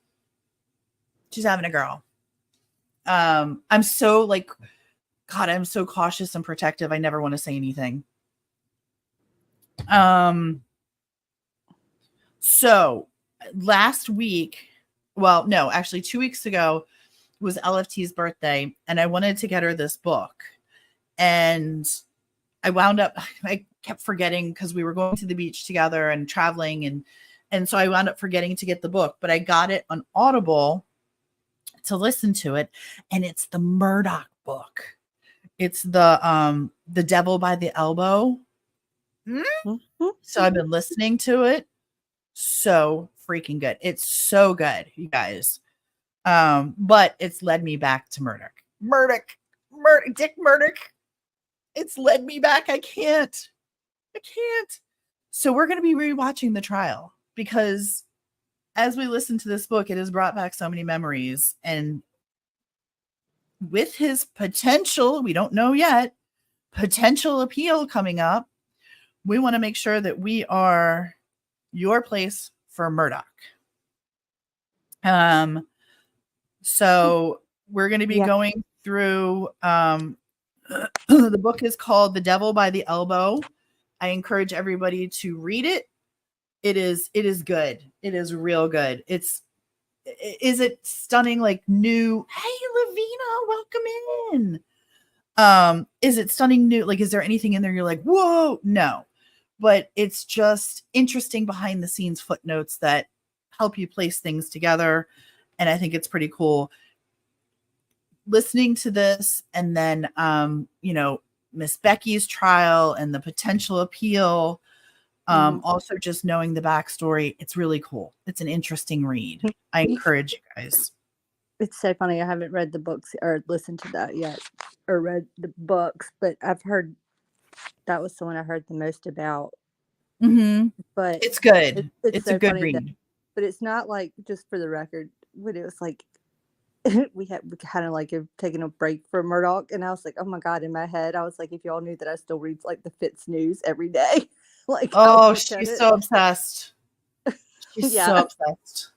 I'm so God, I'm so cautious and protective. I never want to say anything. So last week, well, no, actually 2 weeks ago was LFT's birthday, and I wanted to get her this book. And I kept forgetting because we were going to the beach together and traveling. And so I wound up forgetting to get the book, but I got it on Audible to listen to it. And it's the Murdoch book. It's the Devil by the Elbow. So I've been listening to it. So freaking good. It's so good, you guys. But it's led me back to Dick Murdoch. It's led me back. I can't. So we're going to be rewatching the trial, because as we listen to this book, it has brought back so many memories. And with his potential, we don't know yet, potential appeal coming up, we want to make sure that we are your place for Murdoch. So we're going to be going through, the book is called The Devil by the Elbow. I encourage everybody to read it. It is good. It is real good. Is it stunning, like new? Hey, Lavina, welcome in. Is it stunning new? Like, is there anything in there you're like, whoa? No, but it's just interesting behind the scenes footnotes that help you place things together. And I think it's pretty cool listening to this. And then, Miss Becky's trial and the potential appeal. Also just knowing the backstory. It's really cool. It's an interesting read. I encourage you guys. It's so funny. I haven't read the books or listened to that yet, or read the books, but I've heard that was the one I heard the most about. But it's good. It's so a good read. But it's not like, just for the record, when it was like we kind of like have taken a break from Murdoch, and I was like, oh my God, in my head I was like, if y'all knew that I still read like the Fitz News every day. Like, oh, she's so obsessed. She's so obsessed.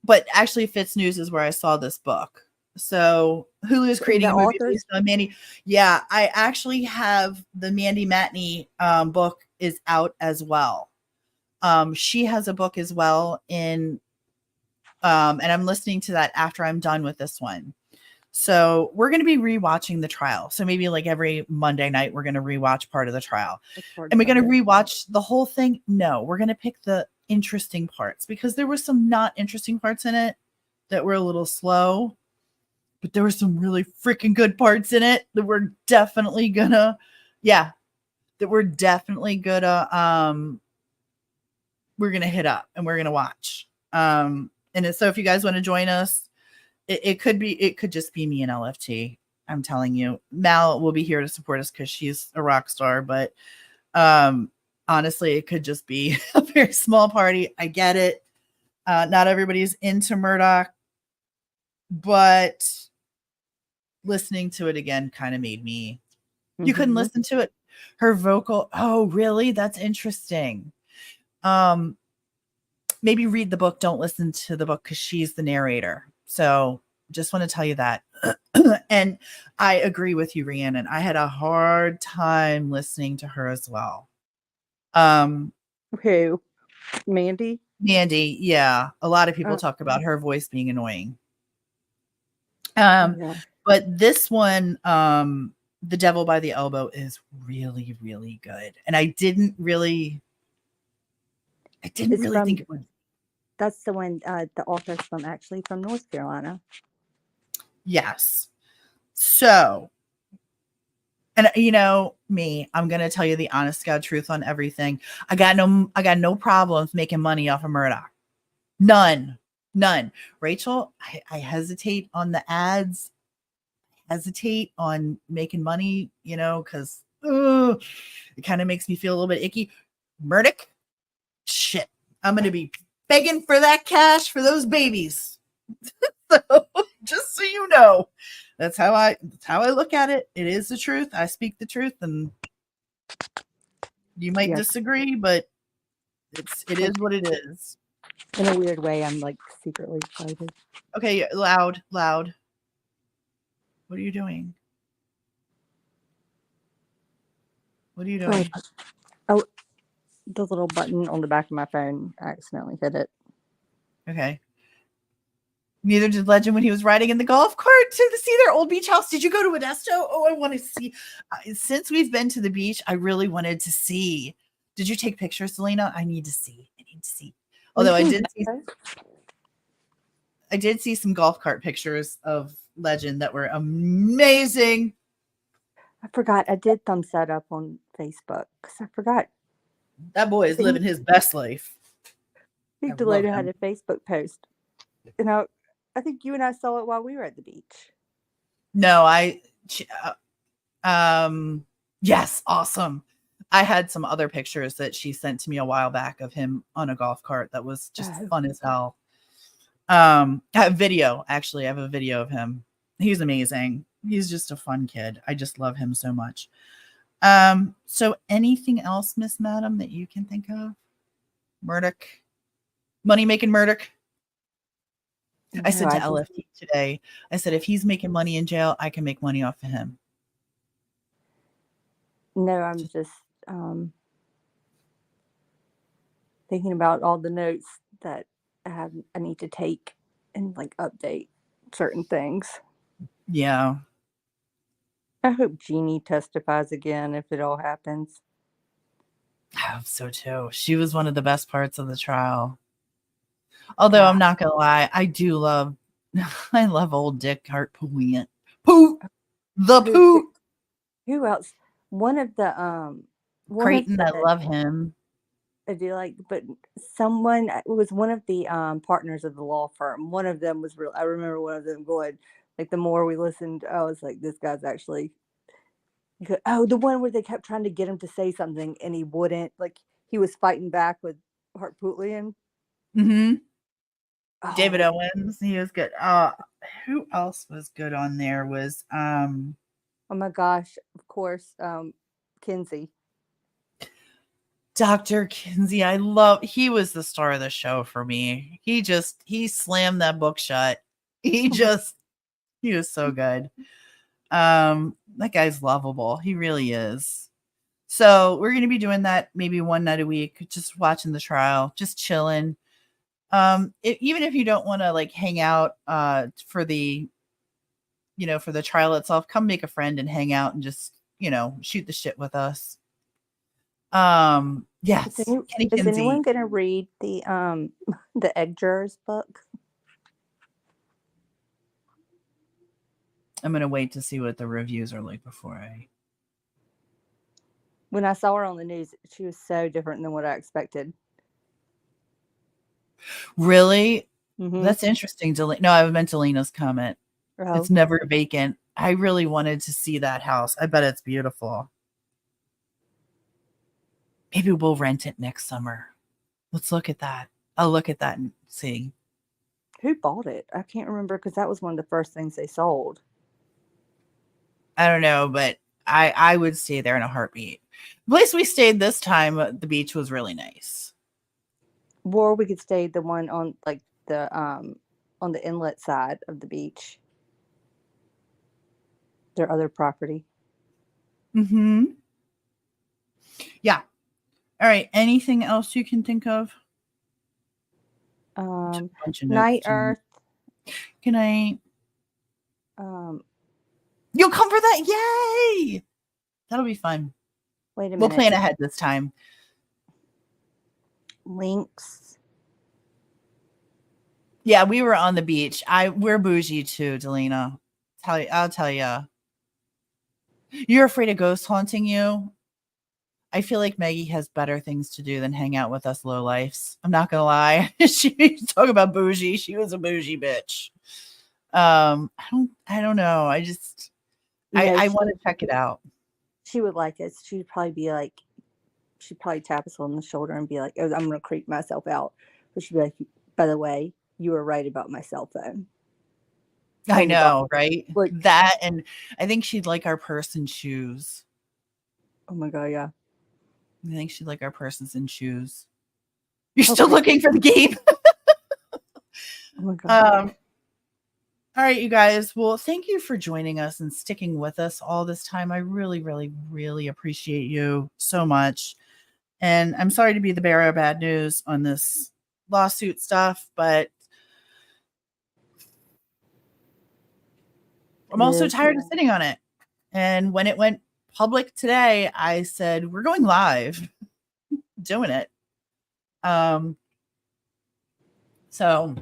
But actually Fitz News is where I saw this book. So Hulu is creating a movie based on Mandy. Yeah, I actually have the Mandy Matney book is out as well. She has a book as well in and I'm listening to that after I'm done with this one. So we're going to be rewatching the trial. So maybe like every Monday night, we're going to rewatch part of the trial. And we're going to rewatch the whole thing. No, we're going to pick the interesting parts, because there were some not interesting parts in it that were a little slow, but there were some really freaking good parts in it that we're definitely gonna, we're going to hit up and we're going to watch. And so if you guys want to join us, it could just be me and LFT. I'm telling you, Mal will be here to support us because she's a rock star. But honestly, it could just be a very small party. I get it. Not everybody's into Murdoch, but listening to it again kind of made me. You couldn't listen to it. Her vocal. Oh, really? That's interesting. maybe read the book. Don't listen to the book because she's the narrator. So just want to tell you that. And I agree with you, Rhiannon. I had a hard time listening to her as well. Who? Mandy? Mandy, yeah. A lot of people talk about her voice being annoying. But this one, The Devil by the Elbow, is really, really good. And I didn't really think it would. That's the one, the author's actually from North Carolina. Yes. So, and you know me, I'm gonna tell you the honest God truth on everything. I got no problems making money off of Murdoch. None. Rachel, I hesitate on the ads, hesitate on making money, because it kind of makes me feel a little bit icky. Murdoch, shit, I'm gonna be begging for that cash for those babies. So just so you know, that's how I look at it. It is the truth. I speak the truth, and you might disagree, but it is what it is. In a weird way, I'm like secretly excited. Okay, loud. What are you doing? What are you doing? Oh, the little button on the back of my phone, I accidentally hit it. Okay. Neither did Legend when he was riding in the golf cart to see their old beach house. Did you go to Modesto? Oh, I want to see. Since we've been to the beach, I really wanted to see. Did you take pictures, Selena? I need to see. Although I did see some golf cart pictures of Legend that were amazing. I forgot. I did thumbs that up on Facebook because I forgot. That boy is living his best life. I think Delana had a Facebook post. And I think you and I saw it while we were at the beach. No, yes, awesome. I had some other pictures that she sent to me a while back of him on a golf cart that was just fun as hell. I have video, actually. I have a video of him. He's amazing. He's just a fun kid. I just love him so much. So anything else, Miss Madam, that you can think of? Murdoch? Money making Murdoch? I said to LFT today, I said, if he's making money in jail, I can make money off of him. No, I'm just thinking about all the notes that I need to take and like update certain things. Yeah. I hope Jeannie testifies again if it all happens. I hope so too. She was one of the best parts of the trial. Although I'm not gonna lie, I love old Dick Hartpooian. Pooh! Who else? One of the Creighton, I love him. I do like, but someone, it was one of the partners of the law firm. One of them was real. I remember one of them going, like, the more we listened, I was like, this guy's actually good. Oh, the one where they kept trying to get him to say something and he wouldn't. Like, he was fighting back with Hartpooian. Mm-hmm. Oh. David Owens, he was good. Who else was good on there? Was oh my gosh, of course, Kinsey. Dr. Kinsey, he was the star of the show for me. He slammed that book shut. He was so good. That guy's lovable. He really is. So we're going to be doing that maybe one night a week, just watching the trial, just chilling. Even if you don't want to like hang out for the trial itself, come make a friend and hang out and just shoot the shit with us. Yes. Is anyone gonna read the Egg Jurors book? I'm gonna wait to see what the reviews are like before When I saw her on the news, she was so different than what I expected. Really? Mm-hmm. That's interesting. No, I meant Delina's comment. Oh. It's never vacant. I really wanted to see that house. I bet it's beautiful. Maybe we'll rent it next summer. Let's look at that. I'll look at that and see. Who bought it? I can't remember because that was one of the first things they sold. I don't know, but I would stay there in a heartbeat. The place we stayed this time, the beach was really nice. Or we could stay the one on like the on the inlet side of the beach. Their other property. Mm-hmm. Yeah. All right. Anything else you can think of? Bunch of notes Night too. Earth. Good night. Um, You'll come for that? Yay! That'll be fun. wait a minute. We'll plan ahead this time. Links. Yeah, we were on the beach. We're bougie too, Delina. I'll tell you. You're afraid of ghosts haunting you? I feel like Maggie has better things to do than hang out with us lowlifes. I'm not gonna lie. She talk about bougie. She was a bougie bitch. I don't know. I want to check it out. She would like us. She'd probably tap us on the shoulder and be like, "Oh, I'm gonna creep myself out." But she'd be like, "By the way, you were right about my cell phone." I know, right? Like, that, and I think she'd like our purse and shoes. oh my god, yeah. I think she'd like our purses and shoes. You're still looking for the game? Oh my god. All right, you guys. Well, thank you for joining us and sticking with us all this time. I really, really, really appreciate you so much. And I'm sorry to be the bearer of bad news on this lawsuit stuff, but I'm also tired of sitting on it. And when it went public today, I said, we're going live, doing it. So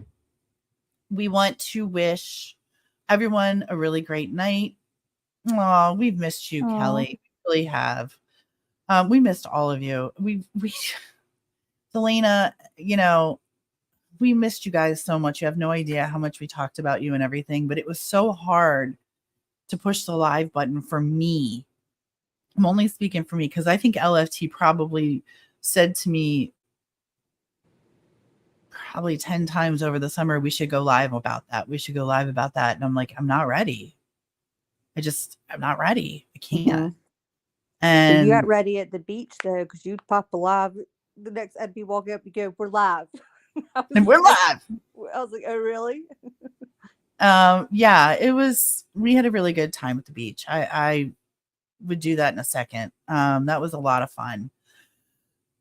we want to wish everyone a really great night. Oh, we've missed you, Kelly. We really have. We missed all of you. We Selena, we missed you guys so much. You have no idea how much we talked about you and everything, but it was so hard to push the live button for me. I'm only speaking for me because I think LFT probably said to me probably 10 times over the summer, we should go live about that. We should go live about that. And I'm like, I'm not ready. I'm not ready. I can't. Mm-hmm. And so you got ready at the beach though, because you'd pop a live. The next, I'd be walking up and go, "We're live." And we're live. I was like, "Oh, really?" Yeah, we had a really good time at the beach. I would do that in a second. That was a lot of fun.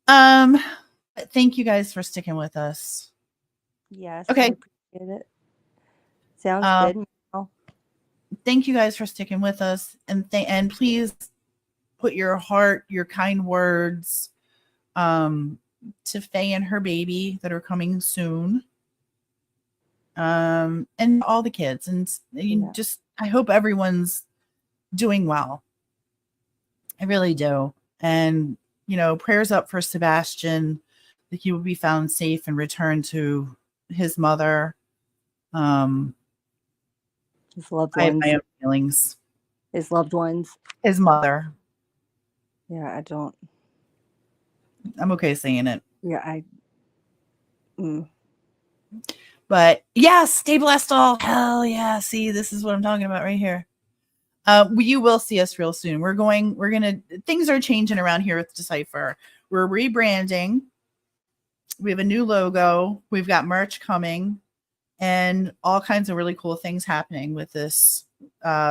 Thank you guys for sticking with us. Yes. Okay. Appreciate it. Sounds good. Thank you guys for sticking with us, and please put your heart, your kind words, to Faye and her baby that are coming soon. And all the kids, and I hope everyone's doing well. I really do. And prayers up for Sebastian, that he will be found safe and returned to his mother. His loved I have ones. my own feelings. His loved ones. His mother. Yeah, I'm okay saying it. Yeah, But yeah, stay blessed all. Hell yeah. See, this is what I'm talking about right here. You will see us real soon. Things are changing around here with Decipher. We're rebranding. We have a new logo. We've got merch coming and all kinds of really cool things happening with this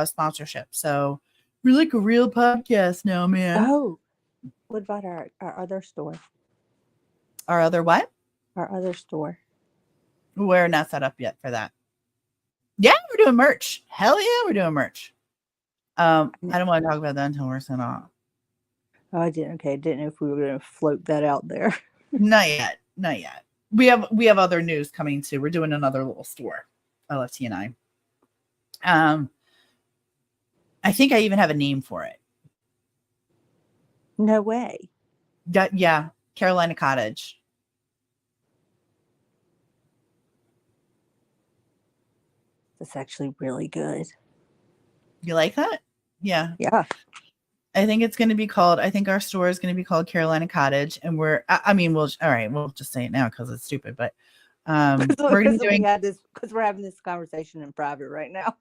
sponsorship. So we're like a real podcast now, man. Oh, what about our other store? Our other what? Our other store. We're not set up yet for that. Yeah, we're doing merch. Hell yeah, we're doing merch. I don't want to talk about that until we're sent off. Oh, I didn't. Okay, I didn't know if we were going to float that out there. Not yet. We have other news coming too. We're doing another little store, LFT and I. I think I even have a name for it. No way. Yeah, Carolina Cottage. That's actually really good. You like that? Yeah. Yeah. I think our store is going to be called Carolina Cottage, and we'll just say it now because it's stupid, but we're doing because we're having this conversation in private right now.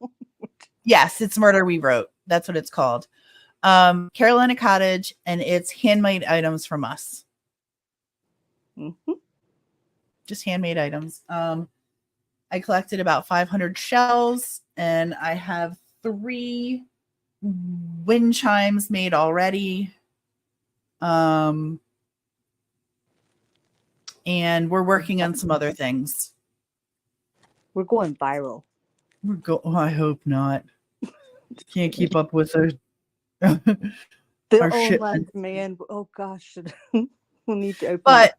Yes, it's Murder We Wrote. That's what it's called. Carolina Cottage, and it's handmade items from us. Mm-hmm. just handmade items. I collected about 500 shells, and I have 3 wind chimes made already. And we're working on some other things. We're going viral. I hope not. Can't keep up with our The our old shipment. man. Oh gosh, we'll need to open. But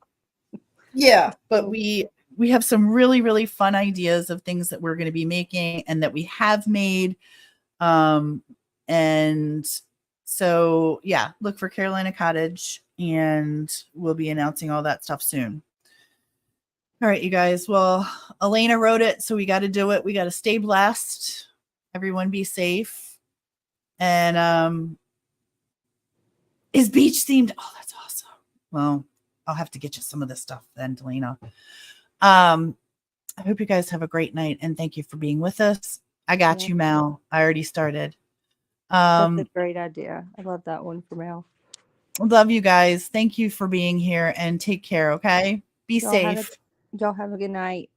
yeah, but we have some really, really fun ideas of things that we're going to be making and that we have made. And so, yeah, look for Carolina Cottage, and we'll be announcing all that stuff soon. All right, you guys. Well, Elena wrote it, so we got to do it. We got to stay blessed. Everyone be safe. And is beach themed? Oh, that's awesome. Well, I'll have to get you some of this stuff then, Delina. I hope you guys have a great night, and thank you for being with us. I got you, Mal. I already started. That's a great idea. I love that one for Mel. Love you guys. Thank you for being here, and take care. Okay, be safe. Y'all have a good night.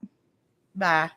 Bye.